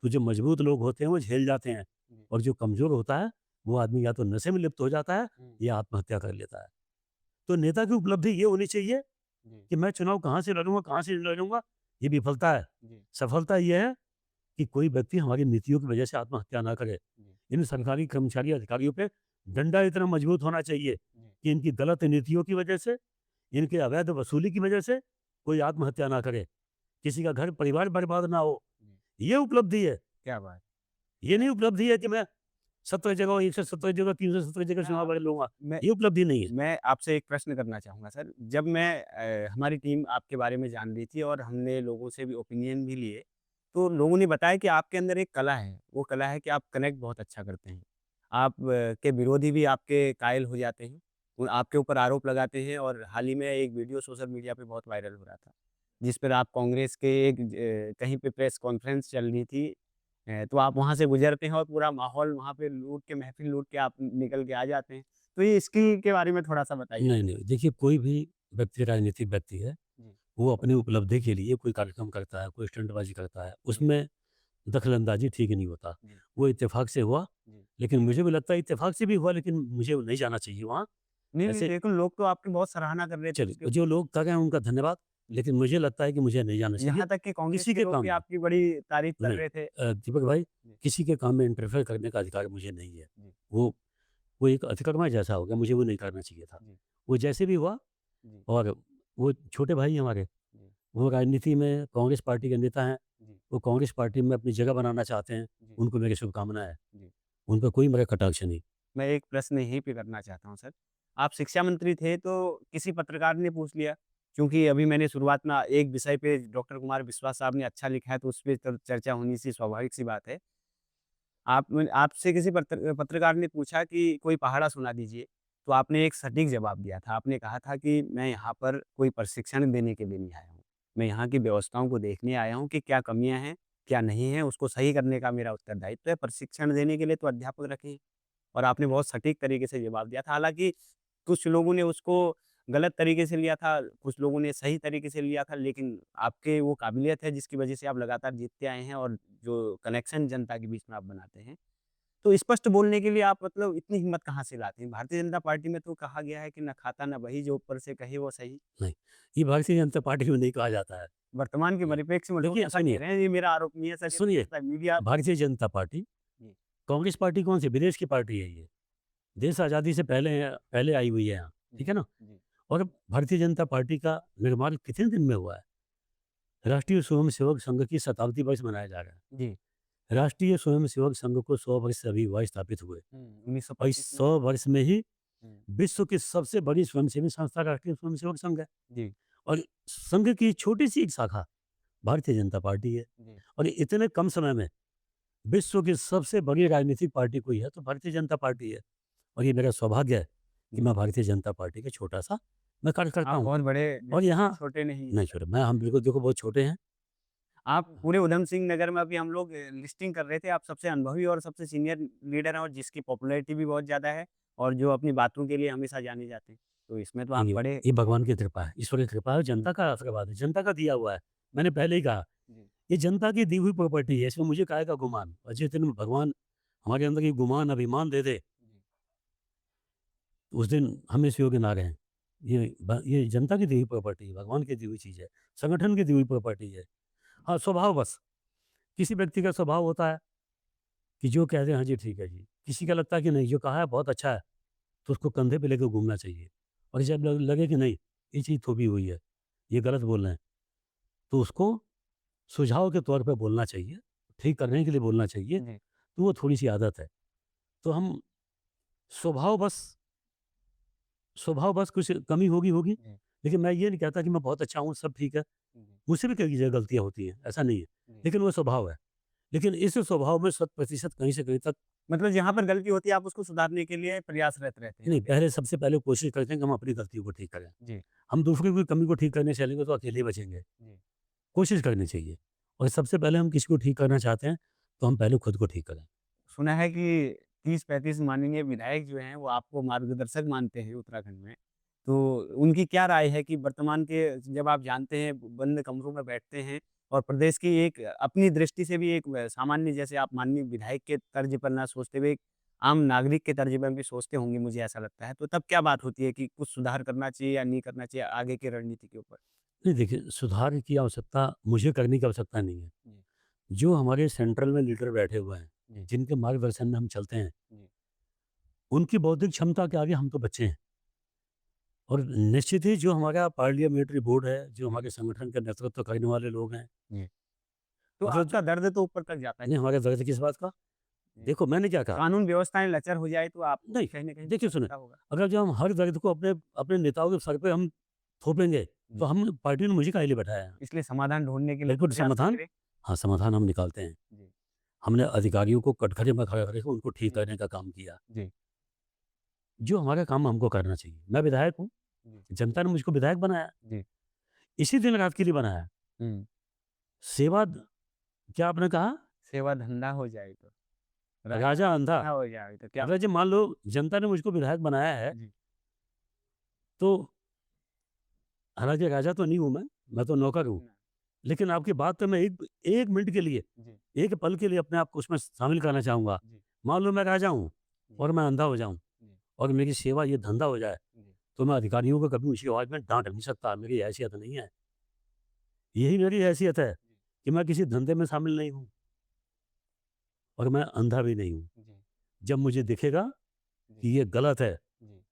तो जो मज़बूत लोग होते हैं वो झेल जाते हैं जी, और जो कमज़ोर होता है वो आदमी या तो नशे में लिप्त हो जाता है हुँ, या आत्महत्या कर लेता है। तो नेता की उपलब्धि ये होनी चाहिए जी, कि मैं चुनाव कहाँ से लड़ूँगा, कहाँ से नहीं लड़ूँगा, ये विफलता है। जी, सफलता ये है कि कोई व्यक्ति हमारी नीतियों की वजह से आत्महत्या ना करे। जी, इन सरकारी कर्मचारी अधिकारियों पे डंडा इतना मजबूत होना चाहिए जी, कि इनकी गलत नीतियों की वजह से, इनके अवैध वसूली की वजह से कोई आत्महत्या ना करे, किसी का घर परिवार बर्बाद ना हो। जी, ये उपलब्धि है। क्या बात! ये नहीं उपलब्धि है कि मैं 70 जगह, 170 जगह, 370 जगह मैं चुनाव आप लड़ लूँगा। मैं ये उपलब्धि नहीं है। मैं आपसे एक प्रश्न करना चाहूँगा सर। जब मैं हमारी टीम आपके बारे में जान रही थी और हमने लोगों से भी ओपिनियन भी लिए, तो लोगों ने बताया कि आपके अंदर एक कला है। वो कला है कि आप कनेक्ट बहुत अच्छा करते हैं। आप के विरोधी भी आपके कायल हो जाते हैं। वो आपके ऊपर आरोप लगाते हैं और हाल ही में एक वीडियो सोशल मीडिया पे बहुत वायरल हो रहा था, जिस पर आप कांग्रेस के एक कहीं पे प्रेस कॉन्फ्रेंस चल रही थी, तो आप वहाँ से गुज़रते हैं और पूरा माहौल वहाँ पे लूट के, महफ़िल लूट के आप निकल के आ जाते हैं। तो ये स्किल के बारे में थोड़ा-सा बताइए? नहीं, नहीं। देखिए, कोई भी व्यक्ति राजनीतिक व्यक्ति है, जी, वो अपनी उपलब्धि के लिए कोई कार्यक्रम करता है, कोई स्टंटबाज़ी करता है। जी, उसमें दखल-अंदाज़ी ठीक नहीं होता। जी। वो इत्तेफ़ाक से हुआ, जी। लेकिन मुझे भी लगता है इत्तेफ़ाक से भी हुआ, लेकिन मुझे नहीं जाना चाहिए वहाँ। नहीं, नहीं, ऐसे लेकिन लोग तो आपकी बहुत सराहना कर रहे थे उसके चलिए, जो लोग कर रहे हैं उनका धन्यवाद, जी। लेकिन मुझे लगता है कि मुझे नहीं जाना चाहिए। यहाँ तक कि कांग्रेस किसी के के लोग काम भी में आपकी बड़ी तारीफ़ कर नहीं, रहे थे। दीपक भाई, जी। किसी के काम में इंटरफेयर करने का अधिकार मुझे नहीं है। जी। वो वो एक अतिक्रमण जैसा हो गया, मुझे वो नहीं करना चाहिए था। जी। वो जैसे भी हुआ, जी। और वो छोटे भाई हैं हमारे, जी। वो राजनीति में कांग्रेस पार्टी के नेता हैं, जी। वो कांग्रेस पार्टी में अपनी जगह बनाना चाहते हैं, जी। उनको मेरी शुभकामनाएँ हैं। जी। उन पे कोई मेरा कटाक्ष नहीं। मैं एक प्रश्न यहीं पे करना चाहता हूँ सर। आप शिक्षा मंत्री थे तो किसी पत्रकार ने पूछ लिया, क्योंकि अभी मैंने शुरुआत में एक विषय पे डॉक्टर कुमार विश्वास साहब ने अच्छा लिखा है तो उस पे चर्चा होनी सी स्वाभाविक सी बात है। आपसे किसी पत्रकार ने पूछा कि कोई पहाड़ा सुना दीजिए, तो आपने एक सटीक जवाब दिया था। आपने कहा था कि मैं यहाँ पर कोई प्रशिक्षण देने के लिए नहीं आया हूँ। मैं यहाँ की व्यवस्थाओं को देखने आया हूँ कि क्या कमियाँ हैं, क्या नहीं हैं, उसको सही करने का मेरा उत्तरदायित्व है। प्रशिक्षण देने के लिए तो अध्यापक रखे हैं। और आपने बहुत सटीक तरीके से जवाब दिया था। हालाँकि कुछ लोगों ने उसको गलत तरीके से लिया था, कुछ लोगों ने सही तरीके से लिया था, लेकिन आपके वो काबिलियत है जिसकी वजह से आप लगातार जीतते आए हैं और जो कनेक्शन जनता के बीच में आप बनाते हैं। तो स्पष्ट बोलने के लिए आप मतलब इतनी हिम्मत कहाँ से लाते हैं? भारतीय जनता पार्टी में तो कहा गया है कि ना खाता ना बही, जो ऊपर से कहे वो सही। नहीं, ये भारतीय जनता पार्टी में नहीं कहा जाता है। वर्तमान के ये परिप्रेक्ष्य में लोग देखिए, ऐसा कह सुनिए, रहे हैं, ये मेरा आरोप नहीं है सर, ये तो सुनिए, पता है मीडिया भारतीय जनता पार्टी, जी, कांग्रेस पार्टी कौन-सी विदेश की पार्टी है ये। देश आज़ादी से पहले आई हुई है यहाँ, ठीक जी, है ना? जी, और भारतीय जनता पार्टी का निर्माण कितने दिन में हुआ है? राष्ट्रीय स्वयंसेवक संघ की शताब्दी वर्ष मनाया जा रहा है। जी। राष्ट्रीय स्वयंसेवक संघ को 100 वर्ष से अभी हुआ स्थापित हुए, और इस 1925 में 100 वर्ष में ही हुँ, विश्व की सबसे बड़ी स्वयंसेवी संस्था राष्ट्रीय स्वयंसेवक संघ है। जी, और संघ की छोटी-सी एक शाखा भारतीय जनता पार्टी है। जी, और इतने कम समय में विश्व की सबसे बड़ी राजनीतिक पार्टी कोई है तो भारतीय जनता पार्टी है। और ये मेरा सौभाग्य है कि जी। मैं भारतीय जनता पार्टी का छोटा-सा मैं कार्य करता आप हूँ। बहुत बड़े और व्यक्ति हैं, यहाँ छोटे नहीं हैं नहीं सर। छोटे, मैं हम बिल्कुल देखो बहुत छोटे हैं। आप पूरे उधम सिंह नगर में अभी हम लोग लिस्टिंग कर रहे थे, आप सबसे अनुभवी और सबसे सीनियर लीडर हैं और जिसकी पॉपुलैरिटी भी बहुत ज़्यादा है और जो अपनी बातों के लिए हमेशा जाने जाते हैं। तो इसमें तो नहीं, आप नहीं, बड़े ये भगवान की कृपा है, ईश्वर की कृपा है, हुँ, जनता का आशीर्वाद है, जनता का दिया हुआ है। मैंने पहले ही कहा, जी, ये जनता की दी हुई प्रॉपर्टी है, इसमें मुझे काहे का गुमान? और जिस दिन भगवान हमारे अंदर ये गुमान, अभिमान दे दे, जी, उस दिन हम इस योग्य ना रहें। ये जनता की दी हुई प्रॉपर्टी है, भगवान की दी हुई चीज़ है, संगठन की दी हुई प्रॉपर्टी है। हाँ, स्वभाववश किसी व्यक्ति का स्वभाव होता है कि जो कह दे, हाँ जी, ठीक है जी। किसी का लगता है कि नहीं, जो कहा है बहुत अच्छा है, तो उसको कंधे पे लेके घूमना चाहिए। और जब लगे कि नहीं, ये चीज़ थोपी हुई है, ये गलत बोल रहे हैं, तो उसको सुझाव के तौर पे बोलना चाहिए, ठीक करने के लिए बोलना चाहिए, जी, तो वो थोड़ी-सी आदत है। तो हम स्वभाववश स्वभाववश कुछ कमी होगी, जी, लेकिन मैं ये नहीं कहता कि मैं बहुत अच्छा हूँ, सब ठीक है। जी, मुझसे भी कई जगह गलतियाँ होती हैं, ऐसा नहीं है, जी। लेकिन वो स्वभाव है। लेकिन इस स्वभाव में शत प्रतिशत कहीं से कहीं तक मतलब जहाँ पर गलती होती है आप उसको सुधारने के लिए प्रयासरत रहते हैं नहीं, हमेशा। पहले सबसे पहले कोशिश करते हैं कि हम अपनी गलतियों को ठीक करें। जी, हम दूसरों की कमी को ठीक करने चलेंगे तो अकेले ही बचेंगे। जी। कोशिश करनी चाहिए, और सबसे पहले हम किसी को ठीक करना चाहते हैं, तो हम पहले खुद को ठीक करें। सुना है कि 30-35 माननीय विधायक जो हैं, वो आपको मार्गदर्शक मानते हैं उत्तराखंड में। तो उनकी क्या राय है कि वर्तमान के जब आप जानते हैं, बंद कमरों में बैठते हैं और प्रदेश की एक अपनी दृष्टि से भी एक सामान्य जैसे आप माननीय विधायक के तर्ज पर ना सोचते हुए, एक आम नागरिक के तर्ज में भी सोचते होंगे, मुझे ऐसा लगता है। तो तब क्या बात होती है कि कुछ सुधार करना चाहिए या नहीं करना चाहिए आगे की रणनीति के ऊपर? नहीं देखिए, सुधार की आवश्यकता मुझे करने की आवश्यकता नहीं है। जी, जो हमारे सेंट्रल में लीडर बैठे हुए हैं, जी, जिनके मार्गदर्शन में हम चलते हैं, जी, उनकी बौद्धिक क्षमता के आगे हम तो बच्चे हैं। और निश्चित ही जो हमारा पार्लियामेंट्री बोर्ड है, जो जी, हमारे संगठन का नेतृत्व करने वाले लोग हैं, जी। तो मतलब आपका दर्द तो ऊपर तक जाता है। नहीं, हमारे दर्द किस बात का? जी। देखो, मैंने क्या कहा? कानून व्यवस्थाएँ लचर हो जाए तो आपको भी नहीं, कहीं न कहीं देखिए दुःख सुनिए, लगता होगा। अगर जो हम हर दर्द को अपने अपने नेताओं के सर पे हम थोपेंगे, तो जी। हम पार्टी ने मुझे काहे लिए बैठाया है? इसलिए समाधान ढूँढने के लिए बिल्कुल प्रयास समाधान, करें। हाँ, समाधान हम निकालते हैं। जी, हमने अधिकारियों को कटघरे में खड़ा करके उनको ठीक जी, करने का काम किया। जी, जो हमारा काम हमको करना चाहिए। मैं विधायक हूँ, जी, जनता ने मुझको विधायक बनाया, जी। इसी दिन-रात के लिए बनाया। हुँ। सेवा द क्या आपने कहा? सेवा धंधा हो जाए तो, राजा राजा अंधा। अंधा हो जाए तो क्या अगर जो मान लो जनता ने मुझको विधायक बनाया है, जी, तो हालाँकि राजा तो नहीं हूँ मैं तो नौकर हूँ। ना लेकिन आपकी बात पे मैं एक मिनट के लिए, जी, एक पल के लिए अपने आप को उसमें शामिल करना चाहूँगा। जी, मान लो मैं राजा हूँ जी, और मैं अंधा हो जाऊँ जी, और मेरी सेवा ये धंधा हो जाए, जी, तो मैं अधिकारियों को कभी ऊँची आवाज़ में डाँट नहीं सकता, मेरी हैसियत नहीं है। यही मेरी हैसियत है कि मैं किसी धंधे में शामिल नहीं हूँ और मैं अंधा भी नहीं हूँ। जी, जब मुझे दिखेगा जी, कि ये गलत है जी,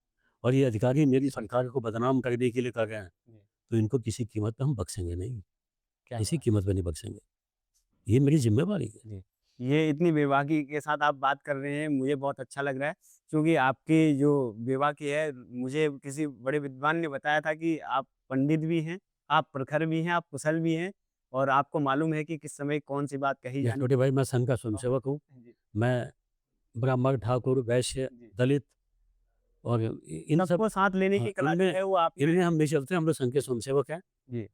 और ये अधिकारी मेरी सरकार को बदनाम करने के लिए कर रहे हैं, जी, तो इनको किसी कीमत पे हम बख्शेंगे नहीं, क्या किसी बात! कीमत पे नहीं बख्शेंगे। ये मेरी ज़िम्मेवारी है। जी। ये इतनी बेबाकी के साथ आप बात कर रहे हैं, मुझे बहुत अच्छा लग रहा है, क्योंकि आपकी जो बेबाकी है, मुझे किसी बड़े विद्वान ने बताया था कि आप पंडित भी हैं, आप प्रखर भी हैं, आप कुशल भी हैं और आपको मालूम है कि किस समय कौन-सी बात कही ये जानी छोटे भाई, मैं संघ का औ स्वयंसेवक हूँ। जी, मैं ब्राह्मण, ठाकुर, वैश्य, जी। दलित और इन सब, सबको साथ लेने की कला जो इनमें है वो आप में इनमें हम नहीं चलते, हम लोग संघ के जी, स्वयंसेवक हैं। जी।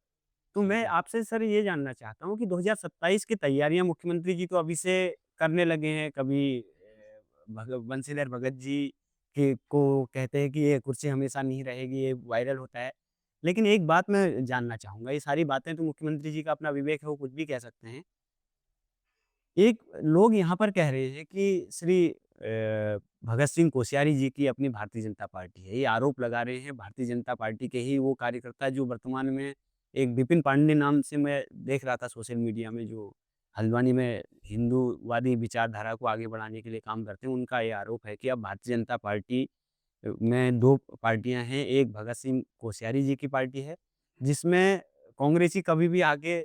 तो मैं आपसे सर ये जानना चाहता हूँ कि 2027 की तैयारियाँ मुख्यमंत्री जी तो अभी से करने लगे हैं। कभी बंशीधर भगत जी के को कहते हैं कि ये कुर्सी हमेशा नहीं रहेगी, ये वायरल होता है। लेकिन एक बात मैं जानना चाहूँगा, ये सारी बातें तो मुख्यमंत्री जी का अपना विवेक है, वो कुछ भी कह सकते हैं। एक लोग यहाँ पर कह रहे हैं कि श्री भगत सिंह कोश्यारी जी की अपनी भारतीय जनता पार्टी है। ये आरोप लगा रहे हैं भारतीय जनता पार्टी के ही वो कार्यकर्ता जो वर्तमान में एक विपिन पांडे नाम से मैं देख रहा था सोशल मीडिया में, जो हल्द्वानी में हिंदूवादी विचारधारा को आगे बढ़ाने के लिए काम करते हैं। उनका ये आरोप है कि अब भारतीय जनता पार्टी में 2 पार्टियाँ हैं, एक भगत सिंह कोश्यारी जी की पार्टी है, जिसमें कांग्रेसी कभी भी आके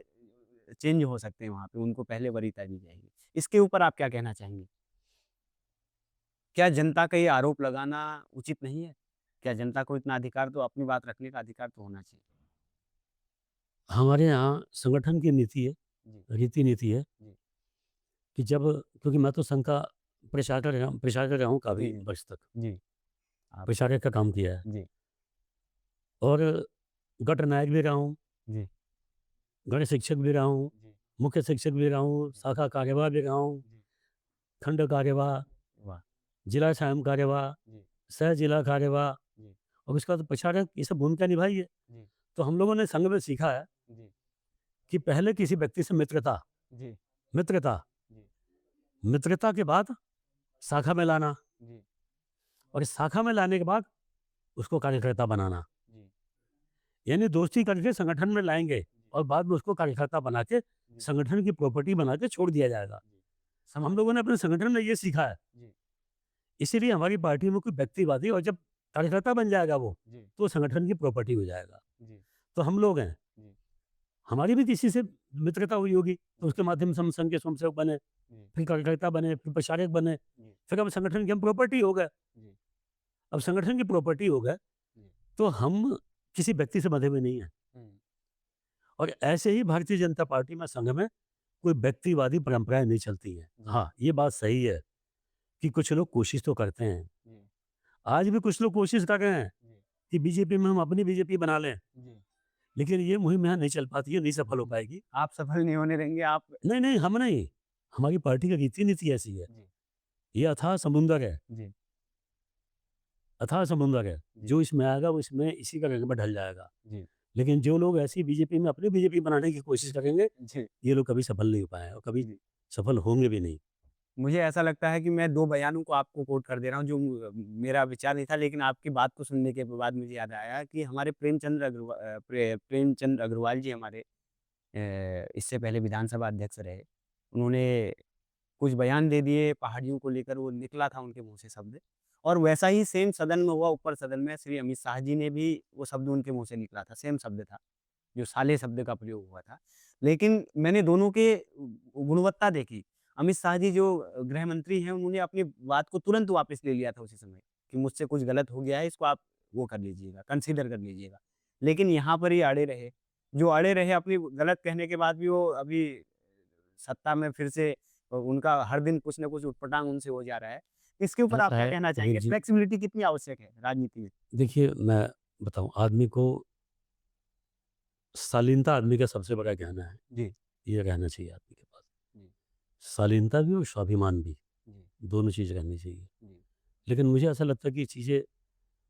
चेंज हो सकते हैं वहाँ पे, उनको पहले वरीयता दी जाएगी। इसके ऊपर आप क्या कहना चाहेंगे? क्या जनता का ये आरोप लगाना उचित नहीं है? क्या जनता को इतना अधिकार तो अपनी बात रखने का अधिकार तो होना चाहिए? हमारे यहाँ संगठन की नीति है, जी, रीति-नीति है जी, कि जब, क्योंकि मैं तो संघ का प्रचारक रहा हूँ जी, काफ़ी जी, वर्ष तक, जी, आप प्रचारक का काम किया है जी, और गट नायक भी रहा हूँ, जी, गण शिक्षक भी रहा हूँ, जी, मुख्य शिक्षक भी रहा हूँ, जी, शाखा कार्यवाह भी रहा हूँ, जी, खंड कार्यवाह, वाह! जिला सायं कार्यवाह, जी, सह जिला कार्यवाह जी, और उसके बाद प्रचारक, ये सब भूमिका निभाई है। जी, तो हम लोगों ने संघ में सीखा है जी, कि पहले किसी व्यक्ति से मित्रता, जी, मित्रता, जी, मित्रता के बाद शाखा में लाना जी, और इस शाखा में लाने के बाद उसको कार्यकर्ता बनाना। जी, यानी दोस्ती करके संगठन में लाएँगे और बाद में उसको कार्यकर्ता बना के जी, संगठन की प्रॉपर्टी बना के छोड़ दिया जाएगा। जी, हम समझ लोगों ने अपने संगठन में ये सीखा है। जी, इसीलिए हमारी पार्टी में कोई व्यक्तिवादी, और जब कार्यकर्ता बन जाएगा वो, जी, तो संगठन की प्रॉपर्टी हो जाएगा। जी, तो हम लोग हैं, जी, हमारी भी किसी से मित्रता हुई होगी, तो जी, उसके माध्यम से हम संघ के स्वयंसेवक बने, जी, फिर कार्यकर्ता बने, फिर प्रचारक बने, जी, फिर हम संगठन की हम प्रॉपर्टी हो गए। जी, अब संगठन की प्रॉपर्टी हो गए, जी, तो हम किसी व्यक्ति से बंधे हुए नहीं हैं। हुँ, और ऐसे ही भारतीय जनता पार्टी में, संघ में कोई व्यक्तिवादी परंपराएँ नहीं चलती हैं। जी, हाँ, ये बात सही है कि कुछ लोग कोशिश तो करते हैं। जी, आज भी कुछ लोग कोशिश कर रहे हैं जी, कि बीजेपी में हम अपनी बीजेपी बना लें, जी। लेकिन ये मुहिम यहाँ नहीं चल पाती है, नहीं सफल हो पाएगी। आप सफल नहीं होने देंगे, आप नहीं, नहीं, हम नहीं। हमारी पार्टी की रीति-नीति ऐसी है। जी, ये अथाह समुंदर है, जी, अथाह समुंदर है। जी, जो इसमें आएगा वो इसमें इसी का रंग में ढल जाएगा। जी, लेकिन जो लोग ऐसी बीजेपी में अपनी बीजेपी बनाने की कोशिश करेंगे, जी, ये लोग कभी सफल नहीं हो पाए और कभी जी। सफल होंगे भी नहीं। मुझे ऐसा लगता है कि मैं 2 बयानों को आपको कोट कर दे रहा हूँ, जो मेरा विचार नहीं था, लेकिन आपकी बात को सुनने के बाद मुझे याद आया कि हमारे प्रेमचंद अग्रवाल जी हमारे इससे पहले विधानसभा अध्यक्ष रहे। उन्होंने कुछ बयान दे दिए पहाड़ियों को लेकर, वो निकला था उनके मुँह से शब्द और वैसा ही सेम सदन में हुआ, ऊपर सदन में श्री अमित शाह जी ने भी वो शब्द उनके मुँह से निकला था, सेम शब्द था, जो साले शब्द का प्रयोग हुआ था। लेकिन मैंने दोनों के गुणवत्ता देखी। अमित शाह जी जो गृह मंत्री हैं, उन्होंने अपनी बात को तुरंत वापस ले लिया था उसी समय, कि मुझसे कुछ गलत हो गया है, इसको आप वो कर लीजिएगा, कंसीडर कर लीजिएगा। लेकिन यहाँ पर ये अड़े रहे, जो अड़े रहे अपनी गलत कहने के बाद भी, वो अभी सत्ता में फिर से उनका हर दिन कुछ न कुछ उटपटांग उनसे हो जा रहा है। इसके ऊपर आप ऐसा क्या है कहना रोहित चाहेंगे? जी, फ्लेक्सिबिलिटी कितनी आवश्यक है राजनीति में? देखिए मैं बताऊँ, आदमी को, शालीनता आदमी का सबसे बड़ा गहना है। जी, ये रहना चाहिए आदमी के पास। जी, शालीनता भी और स्वाभिमान भी, जी, दोनों चीज़ रहनी चाहिए। जी, लेकिन मुझे ऐसा लगता है कि चीज़ें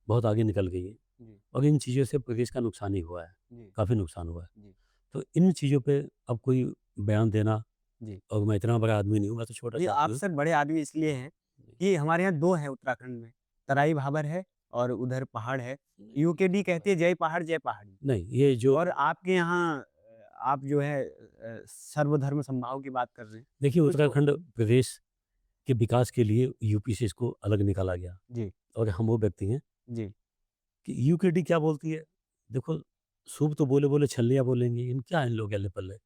बहुत आगे निकल गई हैं जी, और इन चीज़ों से प्रदेश का नुकसान ही हुआ है, जी, काफ़ी नुकसान हुआ है। जी, तो इन चीज़ों पे अब कोई बयान देना, जी। और मैं इतना बड़ा आदमी नहीं हूँ, मैं तो जी, छोटा-सा आप आदमी हूँ। सर बड़े आदमी इसलिए हैं जी, कि हमारे यहाँ 2 हैं उत्तराखंड में, तराई भाबर है और उधर पहाड़ है। नहीं, ये यूकेडी छोटी कहती बात है जय पहाड़ जय पहाड़ी नहीं, ये जो और आपके यहाँ आप जो है सर्वधर्म समभाव की बात कर रहे हैं। देखिए तो इसको उत्तराखंड प्रदेश के विकास के लिए यूपी से इसको अलग निकाला गया, जी, और हम वो व्यक्ति हैं जी, कि यूकेडी क्या बोलती है? देखो, सूप तो बोले-बोले छल्लियाँ बोलेंगी, इन क्या इन लोग के अल्ले-पल्ले?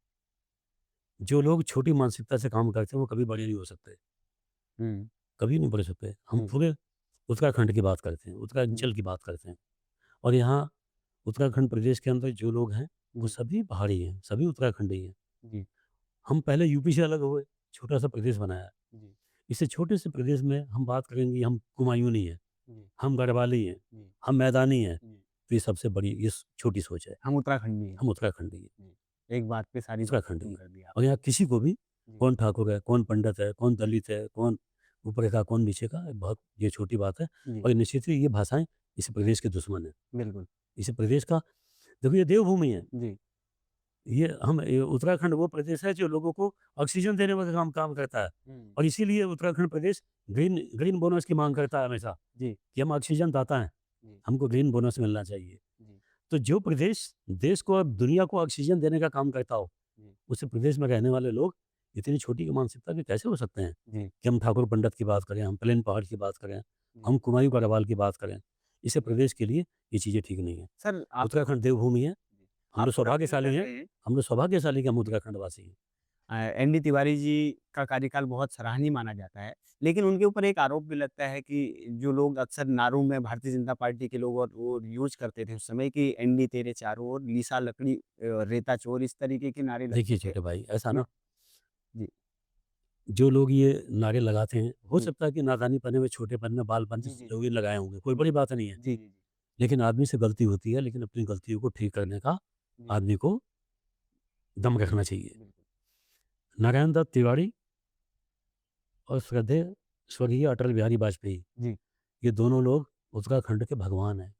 जो लोग छोटी मानसिकता से काम करते हैं, वो कभी बड़े नहीं हो सकते, हुँ, कभी नहीं बढ़ सकते। हम हुँ, पूरे उत्तराखंड की बात करते हैं, जी, उत्तरांचल की बात करते हैं, और यहाँ उत्तराखंड प्रदेश के अंदर जो लोग हैं, वो जी, सभी पहाड़ी हैं, सभी उत्तराखंडी हैं। जी, हम पहले यूपी से अलग हुए, छोटा-सा प्रदेश बनाया। जी, इस छोटे से प्रदेश में हम बात करेंगे, हम कुमायूनी हैं, जी, हम गढ़वाली हैं, जी, हम मैदानी हैं, जी। तो ये सबसे बड़ी ये छोटी सोच है। हम उत्तराखंडी हैं। हम उत्तराखंडी हैं, जी, एक बात पे सारी बात उत्तराखंडी खत्म हैं। कर दी और आपने। यहाँ किसी को भी, जी, कौन ठाकुर है, कौन पंडित है, कौन दलित है, कौन ऊपर का, कौन नीचे का, बहुत ये छोटी बात है। जी, और निश्चित ही ये भाषाएँ इस प्रदेश के दुश्मन हैं। बिल्कुल। इस प्रदेश का, देखो ये देवभूमि है। जी, ये उत्तराखंड वो प्रदेश है जो लोगों को ऑक्सीजन देने में काम काम करता है, हुँ, और इसीलिए उत्तराखंड प्रदेश ग्रीन ग्रीन बोनस की माँग करता है हमेशा, जी, कि हम ऑक्सीजन दाता हैं, जी, हमको ग्रीन बोनस मिलना चाहिए। जी, तो जो प्रदेश देश को और दुनिया को ऑक्सीजन देने का काम करता हो, जी, उस प्रदेश में रहने वाले लोग इतनी छोटी मानसिकता के कैसे हो सकते हैं जी, कि हम ठाकुर पंडित की बात करें, हम प्लेन पहाड़ की बात करें, जी, हम कुमायूं गढ़वाल की बात करें। इस जी। प्रदेश के लिए ये चीज़ें ठीक नहीं है। सर आप तो उत्तराखंड देवभूमि है, जी, हम आप लोग तो रेफ़र कर सौभाग्यशाली हैं, रहे हैं हम लोग सौभाग्यशाली कि हम उत्तराखंडवासी हैं। एनडी तिवारी जी का कार्यकाल बहुत सराहनीय माना जाता है। लेकिन उनके ऊपर एक आरोप भी लगता है कि जो लोग अक्सर नारों में भारतीय जनता पार्टी के लोग और वो यूज़ करते थे उस समय कि एनडी तेरे चारों ओर, लीसा लकड़ी रेता चोर इस तरीके के नारे देखिए लगते थे। छोटे भाई, ऐसा मैं ना, जी, जो लोग ये नारे लगाते हैं, हो जी, सकता है कि नादानीपने में, छोटेपन में, बालपन जी, से जी, लोग जी। ये लगाए होंगे, कोई जी, बड़ी बात नहीं है। जी, जी, जी। लेकिन आदमी से गलती होती है, लेकिन अपनी गलतियों को ठीक करने का जी, आदमी को दम रखना चाहिए। बिल्कुल। नारायण दत्त तिवारी और श्रद्धेय स्वर्गीय अटल बिहारी वाजपेयी, जी, ये दोनों लोग उत्तराखंड के भगवान हैं।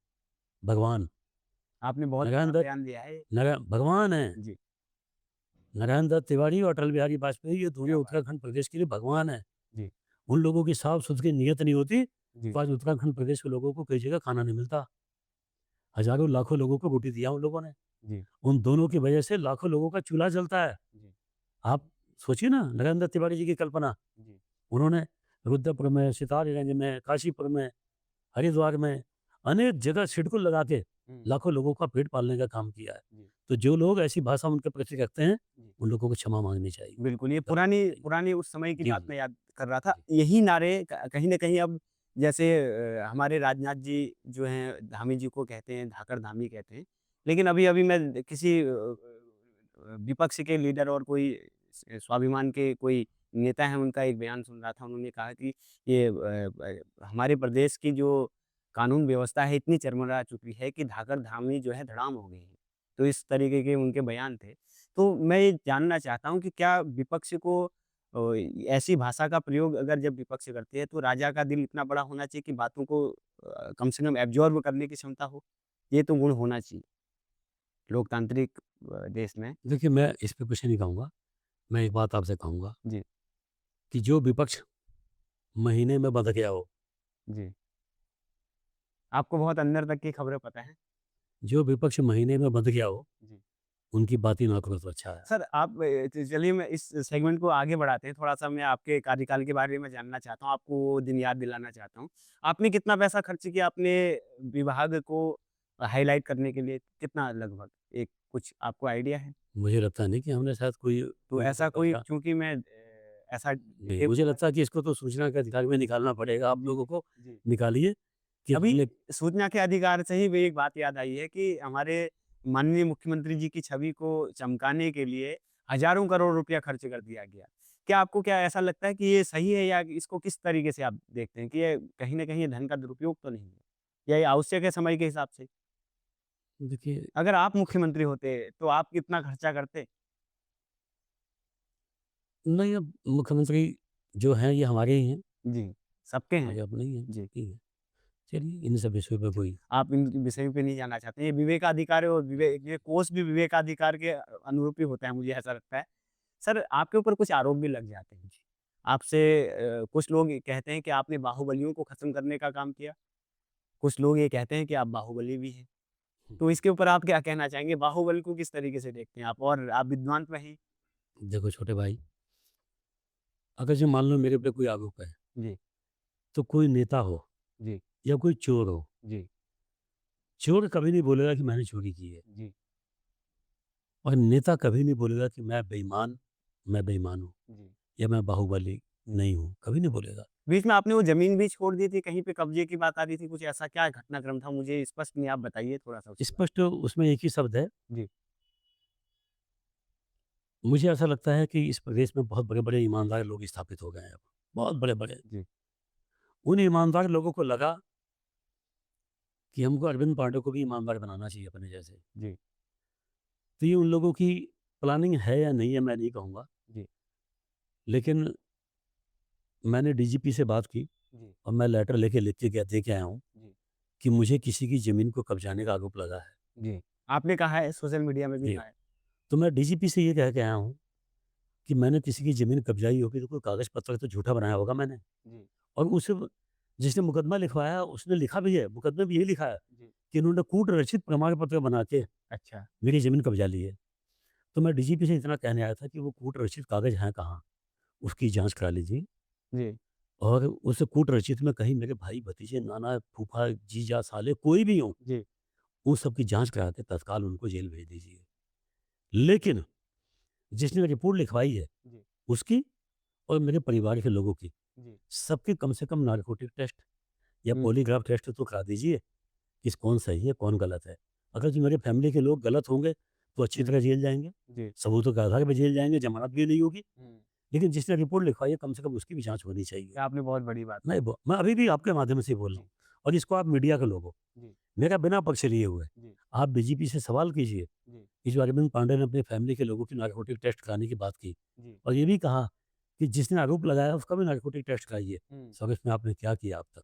भगवान, आपने बहुत नारायण बड़ा दत्त, बयान दिया है ये। भगवान हैं। जी, नारायण दत्त तिवारी और अटल बिहारी वाजपेयी, ये क्या दोनों बात! उत्तराखंड प्रदेश के लिए भगवान हैं। जी, उन लोगों की साफ-सुथरी नीयत नहीं होती, जी, तो आज उत्तराखंड प्रदेश के लोगों को कई जगह खाना नहीं मिलता। हज़ारों, लाखों लोगों को रोटी दिया उन लोगों ने। जी, उन दोनों की वजह से लाखों लोगों का चूल्हा जलता है। जी, आप सोचिए ना, नारायण दत्त तिवारी जी की कल्पना, जी, उन्होंने रुद्रपुर में, सितारगंज में, काशीपुर में, हरिद्वार में, अनेक जगह सिडको लगा के हुँ, लाखों लोगों का पेट पालने का काम किया है। जी, तो जो लोग ऐसी भाषा उनके प्रति रखते हैं, जी। उन लोगों को क्षमा माँगनी चाहिए। बिल्कुल, ये गलती पुरानी चाहिए। पुरानी उस समय की जी, बात जी, मैं याद कर रहा था। जी। यही नारे कहीं न कहीं अब जैसे हमारे राजनाथ जी जो हैं धामी जी को कहते हैं, धाकड़ धामी कहते हैं। लेकिन अभी-अभी मैं किसी विपक्ष के लीडर और कोई स्वाभिमान के कोई नेता हैं, उनका एक बयान सुन रहा था। उन्होंने कहा कि ये हमारे प्रदेश की जो कानून व्यवस्था है, इतनी चरमरा चुकी है कि धाकड़ धामी जो है धड़ाम हो गई है। तो इस तरीके के उनके बयान थे। तो मैं ये जानना चाहता हूँ कि क्या विपक्ष को ऐसी भाषा का प्रयोग अगर जब विपक्ष करती है तो राजा का दिल इतना बड़ा होना चाहिए कि बातों को कम से कम एब्ज़ॉर्ब करने की क्षमता हो? ये तो गुण होना चाहिए लोकतांत्रिक देश में। देखिए, मैं इस पे कुछ नहीं कहूँगा। मैं एक बात आपसे कहूँगा जी, कि जो विपक्ष महीने में बंध गया हो, जी। आपको बहुत अंदर तक की खबरें पता हैं। जो विपक्ष महीने में बंध गया हो, जी। उनकी बात ही ना करो तो अच्छा है। सर आप चलिए मैं इस सेगमेंट को आगे बढ़ाते हैं। थोड़ा-सा मैं आपके कार्यकाल के बारे में जानना चाहता हूँ, आपको वो दिन याद दिलाना चाहता हूँ। आपने कितना पैसा खर्च किया अपने विभाग को हाइलाइट करने के लिए? कितना लगभग? एक कुछ आपको आइडिया है? मुझे लगता नहीं कि हमने शायद कोई तो कोई ऐसा रुपया कोई खर्चा, चूँकि मैं ऐसा नहीं, डिटेल मुझे पूछना लगता है कि इसको तो सूचना के अधिकार में निकालना पड़ेगा। आप जी, लोगों को जी। निकालिए कि अभी हमने, सूचना के अधिकार से ही भी एक बात याद आई है कि हमारे माननीय मुख्यमंत्री जी की छवि को चमकाने के लिए हज़ारों करोड़ रुपया खर्च कर दिया गया। क्या ऐसा लगता है कि ये सही है या इसको किस तरीके से आप देखते हैं कि ये कहीं न कहीं ये धन का दुरुपयोग तो नहीं है? या ये आवश्यक है समय के हिसाब से? देखिए, अगर आप मुख्यमंत्री होते तो आप कितना खर्चा करते? नहीं, अब मुख्यमंत्री जो हैं ये हमारे ही हैं, जी, सबके हैं। हमारे अपने ही हैं, जी, सबके ही हैं। चलिए इन सब विषयों पे कोई आप इन विषयों पे नहीं जाना चाहते। ये विवेकाधिकार है और ये कोष भी विवेकाधिकार के अनुरूप ही होता है, मुझे ऐसा लगता है। सर, आपके ऊपर कुछ आरोप भी लग जाते हैं। आपसे कुछ लोग ये कहते हैं कि आपने बाहुबलियों को खत्म करने का काम किया। कुछ लोग ये कहते हैं कि आप बाहुबली भी हैं। तो इसके ऊपर आप क्या कहना चाहेंगे? बाहुबली को किस तरीके से देखते हैं आप? और आप विद्वान तो हैं ही। देखो छोटे भाई, अगर जो मान लो मेरे पे कोई आरोप है, जी, तो कोई नेता हो जी, या कोई चोर हो, जी, चोर कभी नहीं बोलेगा कि मैंने चोरी की है जी, और नेता कभी नहीं बोलेगा कि मैं बेईमान हूँ जी। या मैं बाहुबली नहीं हूँ, कभी नहीं बोलेगा। बीच में आपने वो ज़मीन भी छोड़ दी थी, कहीं पे कब्ज़े की बात आ रही थी, कुछ ऐसा क्या घटनाक्रम था? मुझे स्पष्ट नहीं, आप बताइए थोड़ा-सा उसके बारे स्पष्ट उसमें एक ही शब्द है, में? जी, मुझे ऐसा लगता है कि इस प्रदेश में बहुत बड़े-बड़े ईमानदार लोग स्थापित हो गए हैं अब, बहुत बड़े-बड़े। जी, उन ईमानदार लोगों को लगा कि हमको अरविंद पांडे को भी ईमानदार बनाना चाहिए अपने जैसे। जी, तो ये उन लोगों की प्लानिंग है या नहीं है मैं नहीं कहूँगा, जी, लेकिन मैंने डीजीपी से बात की जी, और मैं लेटर लेके लिख के दे के आया हूँ जी, कि मुझे किसी की ज़मीन को कब्जाने का आरोप लगा है। जी। आपने कहा है, सोशल मीडिया में भी जी, कहा है। तो मैं डीजीपी से ये कह के आया हूँ कि मैंने किसी की ज़मीन कब्जाई होगी तो कोई कागज़ पत्र तो झूठा बनाया होगा मैंने जी, और उस जिसने मुकदमा लिखवाया उसने लिखा भी है, मुकदमे में यही लिखा है जी। कि इन्होंने कूट रचित प्रमाण पत्र बना के अच्छा, मेरी ज़मीन कब्जा ली है। तो मैं डीजीपी से इतना कहने आया था कि वो कूट रचित कागज़ हैं कहाँ? उसकी जाँच करा लीजिए जी, और उस कूट रचित में कहीं मेरे भाई, भतीजे, नाना, फूफा, जीजा, साले कोई भी हों, जी, उन सब की जाँच करा के तत्काल उनको जेल भेज दीजिए। लेकिन जिसने रिपोर्ट लिखवाई है, जी, उसकी और मेरे परिवार के लोगों की, जी। सबके कम से कम नारकोटिक टेस्ट या हुँ, पॉलीग्राफ टेस्ट तो करा दीजिए कि कौन सही है, कौन गलत है। अगर जो मेरे फैमिली के लोग गलत होंगे, तो अच्छी हुँ, तरह जेल जाएँगे, जी, सबूतों के आधार पे जेल जाएँगे, जमानत भी नहीं होगी। हुँ। लेकिन जिसने रिपोर्ट लिखवाई है, कम से कम उसकी भी जाँच होनी चाहिए। ये आपने बहुत बड़ी बात मैं अभी भी आपके माध्यम से ही बोल रहा जी, हूँ और इसको आप मीडिया के लोग हो, जी, मेरा बिना पक्ष लिए हुए, जी, आप डीजीपी से सवाल कीजिए जी, कि जो अरविंद पांडे ने अपनी फैमिली के लोगों की नारकोटिक टेस्ट कराने की बात की जी, और ये भी कहा कि जिसने आरोप लगाया उसका भी नारकोटिक टेस्ट कराइए। हुँ, सर इसमें आपने क्या किया अब तक?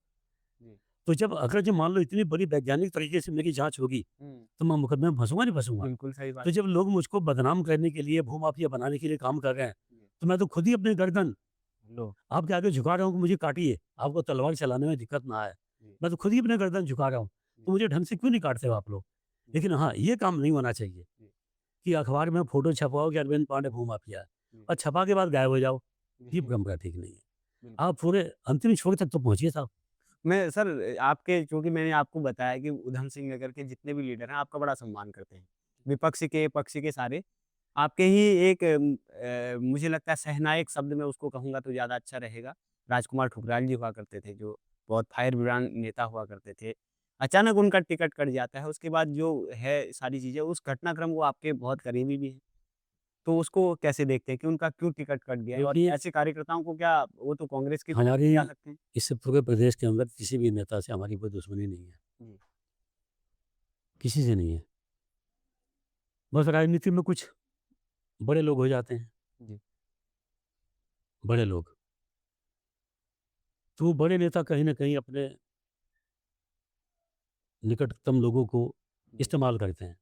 जी, तो जब अगर जो मान लो इतनी बड़ी वैज्ञानिक तरीके से मेरी जाँच होगी, हुँ। तो मैं मुकदमे में फँसूँगा नहीं फँसूँगा? बिल्कुल सही बात। तो जब लोग मुझको बदनाम करने के लिए, भूमाफिया बनाने के लिए काम कर रहे हैं, जी, तो मैं तो खुद ही अपनी गर्दन लो आपके आगे झुका रहा हूँ कि मुझे काटिए, आपको तलवार चलाने में दिक्कत ना आए। जी, मैं तो खुद ही अपनी गर्दन झुका रहा हूँ, जी, तो मुझे ढंग से क्यों नहीं काटते हो आप लोग? जी, लेकिन हाँ, ये काम नहीं होना चाहिए जी, कि अखबार में फ़ोटो छपवाओ कि अरविंद पांडे भूमाफिया है जी, और छपा के बाद गायब हो जाओ, ये जी, परंपरा ठीक नहीं है। बिल्कुल। आप पूरे अंतिम छोर तक तो पहुँचिए साहब। मैं सर आपके चूँकि मैंने आपको बताया कि उधम सिंह नगर के जितने भी लीडर हैं, आपका बड़ा सम्मान करते हैं। विपक्ष के, पक्ष के सारे। आपके ही एक मुझे लगता है सहनायक शब्द मैं उसको कहूँगा तो ज़्यादा अच्छा रहेगा। राजकुमार ठुकराल जी हुआ करते थे, जो बहुत फायर ब्रांड नेता हुआ करते थे। अचानक उनका टिकट कट जाता है, उसके बाद जो है सारी चीज़ें, उस घटनाक्रम वो आपके बहुत करीबी भी हैं। तो उसको कैसे देखते हैं कि उनका क्यों टिकट कट गया है और देखिए, ऐसे कार्यकर्ताओं को क्या वो तो कांग्रेस की तरफ हमारी ले जा सकते हैं? इस पूरे प्रदेश के अंदर किसी भी नेता से हमारी कोई दुश्मनी नहीं है, जी, किसी से नहीं है। बस राजनीति में कुछ बड़े लोग हो जाते हैं, जी, बड़े लोग। तो वो बड़े नेता कहीं न कहीं अपने निकटतम लोगों को जी, इस्तेमाल करते हैं।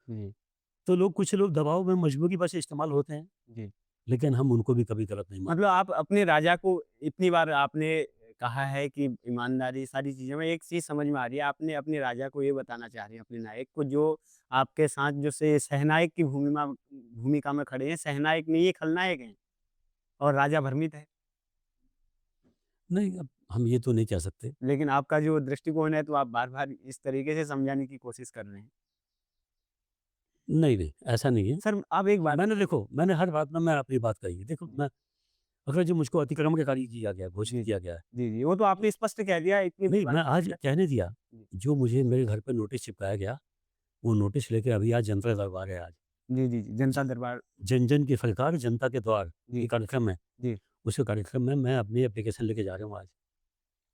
जी, तो लोग कुछ लोग दबाव में मजबूरी बस इस्तेमाल होते हैं, जी। लेकिन हम उनको भी कभी गलत नहीं मतलब मानते। आप अपने राजा को इतनी बार आपने कहा है कि ईमानदारी सारी चीज़ों में एक चीज़ समझ में आ रही है, आपने अपने राजा को ये बताना चाह रहे हैं, अपने नायक को जो आपके साथ जो से सहनायक की भूमिका में खड़े हैं, सहनायक नहीं ये खलनायक हैं और राजा भ्रमित है। नहीं, अब हम ये तो नहीं कह सकते। लेकिन आपका जो दृष्टिकोण है तो आप बार-बार इस तरीके से समझाने की कोशिश कर रहे हैं। नहीं, नहीं, ऐसा नहीं है। सर आप एक बात मैंने हर बात में मैं अपनी बात कही है। देखो, जी, मैं अगर जो मुझको अतिक्रमणकारी किया गया, घोषित जी, किया गया है, जी, जी, वो तो आपने स्पष्ट कह दिया इतनी बड़ी नहीं, बात मैं को आज लेकर। कहने दिया, जी, जो मुझे मेरे घर पे नोटिस चिपकाया गया, वो नोटिस लेके अभी आज जनता दरबार है आज। जी, जी, जी, जनता ज दरबार जन जन की सरकार जनता के द्वार, ये जी, कार्यक्रम है। जी, उस कार्यक्रम में मैं अपनी एप्लीकेशन लेके जा रहा हूँ आज।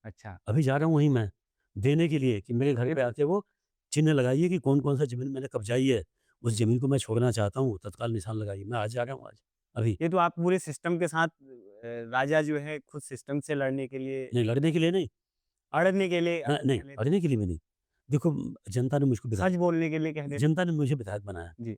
अच्छा। अभी जा रहा हूँ वहीं मैं, देने के लिए कि मेरे घर पे आके वो चिन्ह लगाइए कि कौन-कौन सा ज़मीन मैंने कब्जाई है। उस जी। ज़मीन को मैं छोड़ना चाहता हूँ, तत्काल निशान लगाइए। मैं आज जा रहा हूँ आज, अभी। ये तो आप पूरे सिस्टम के साथ राजा जो है खुद सिस्टम से लड़ने के लिए नहीं, लड़ने के लिए नहीं, अड़ने के लिए नहीं, कह लेते अड़ने के लिए भी नहीं। देखो जनता ने मुझको हैं, विधायक सच बोलने के लिए कह देते जनता ने मुझे विधायक बनाया जी,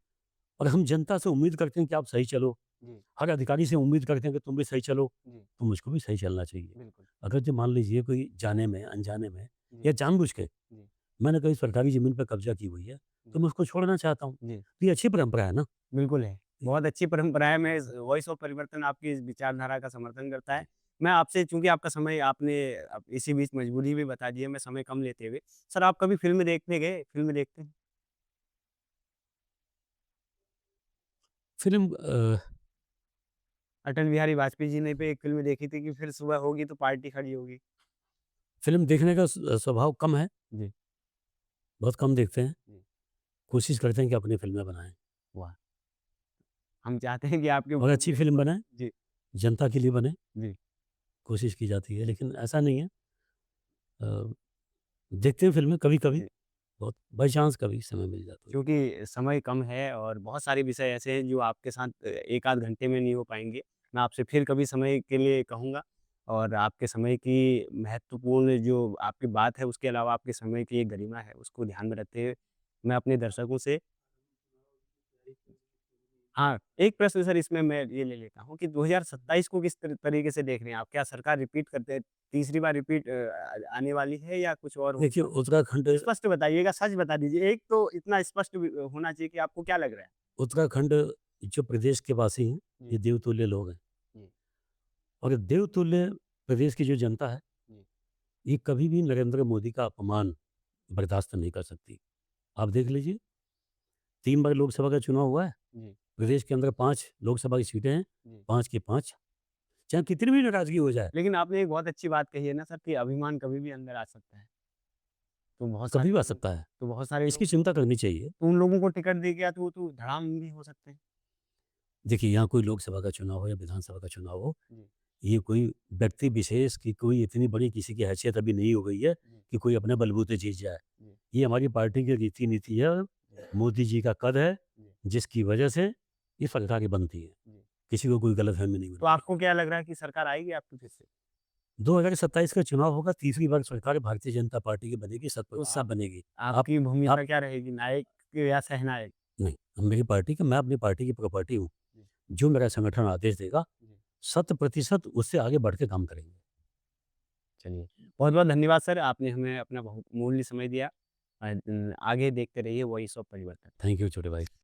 और हम जनता से उम्मीद करते हैं कि आप सही चलो। जी, हर अधिकारी से उम्मीद करते हैं कि तुम भी सही चलो, जी, तो मुझको भी सही चलना चाहिए। बिल्कुल। अगर जो मान लीजिए कोई जाने में, अनजाने में जी, या जानबूझ के जी, मैंने कहीं सरकारी ज़मीन पे कब्ज़ा की हुई है, तो जी, मैं उसको छोड़ना चाहता हूँ। जी, तो ये अच्छी परंपरा है ना? बिल्कुल है। बहुत अच्छी परंपरा है, मैं वॉइस ऑफ परिवर्तन आपकी इस विचारधारा का समर्थन करता है। मैं आपसे चूँकि आपका समय आपने इसी बीच मजबूरी भी बता दी है, मैं समय कम लेते हुए, सर आप कभी फ़िल्म देखने गए? फ़िल्म देखते हैं? फ़िल्म अटल बिहारी वाजपेयी जी ने पे एक फ़िल्म देखी थी कि फिर सुबह होगी तो पार्टी खड़ी होगी। फ़िल्म देखने का स्वभाव कम है, जी, बहुत कम देखते हैं। जी, कोशिश करते हैं कि अपनी फ़िल्में बनाएँ वाह! हम चाहते हैं कि आपके और अच्छी फ़िल्म बने, जी, जनता के लिए बने, जी, कोशिश की जाती है। लेकिन ऐसा नहीं है अ, देखते हैं फ़िल्में कभी-कभी, जी। बहुत बाय चांस कभी समय मिल जाता है। क्योंकि समय कम है और बहुत सारे विषय ऐसे हैं जो आपके साथ 1 आध घंटे में नहीं हो पाएँगे। मैं आपसे फिर कभी समय के लिए कहूँगा और आपके समय की महत्वपूर्ण जो आपकी बात है, उसके अलावा आपके समय की एक गरिमा है, उसको ध्यान में रखते हुए मैं अपने दर्शकों से हाँ, एक प्रश्न सर इसमें मैं ये ले लेता हूँ कि 2027 को किस तरीके से देख रहे हैं आप? क्या सरकार रिपीट करते तीसरी बार रिपीट आने वाली है या कुछ और देखिए होगा? उत्तराखंड स्पष्ट बताइएगा, सच बता दीजिए। एक तो इतना स्पष्ट भी होना चाहिए कि आपको क्या लग रहा है? उत्तराखंड जो प्रदेश के वासी हैं, जी, ये देवतुल्य लोग हैं जी, और ये देवतुल्य प्रदेश की जो जनता है, जी, ये कभी भी नरेंद्र मोदी का अपमान बर्दाश्त नहीं कर सकती। आप देख लीजिए 3 बार लोकसभा का चुनाव हुआ है, जी, प्रदेश के अंदर 5 लोकसभा की सीटें हैं, जी। 5 की 5 चाहे कितनी भी नाराज़गी हो जाए, लेकिन आपने एक बहुत अच्छी बात कही है ना सर कि अभिमान कभी भी अंदर आ सकता है। तो बहुत कभी सारे भी आ लोग सकता है। तो बहुत सारे इसकी लोग चिंता करनी चाहिए। तो उन लोगों को टिकट दे गया तो वो तो धड़ाम भी हो सकते हैं। देखिए यहाँ कोई लोकसभा का चुनाव हो या विधानसभा का चुनाव हो, जी, ये कोई व्यक्ति विशेष की कोई इतनी बड़ी किसी की हैसियत अभी नहीं हो गई है जी, कि कोई अपने बलबूते जीत जाए। जी, ये हमारी पार्टी की रीति-नीति है, जी, मोदी जी का कद है, जी, जिसकी वजह से ये सरकारें बनती हैं। जी। किसी को कोई गलतफ़हमी नहीं तो होनी चाहिए। आपको क्या लग रहा है कि सरकार आएगी आपकी फिर से? 2027 का चुनाव होगा, तीसरी बार सरकार भारतीय जनता पार्टी की बनेगी, शत तो प्रतिशत बनेगी। आप आपकी आप भूमिका क्या रहेगी नायक या सहनायक? नहीं, मेरी पार्टी का मैं अपनी पार्टी की प्रॉपर्टी हूँ। जी, जो मेरा संगठन आदेश देगा, जी। शत प्रतिशत उससे आगे बढ़ के काम करेंगे। चलिए, बहुत-बहुत धन्यवाद सर, आपने हमें अपना बहुमूल्य समय दिया। आगे देखते रहिए वॉइस ऑफ परिवर्तन। थैंक यू छोटे भाई।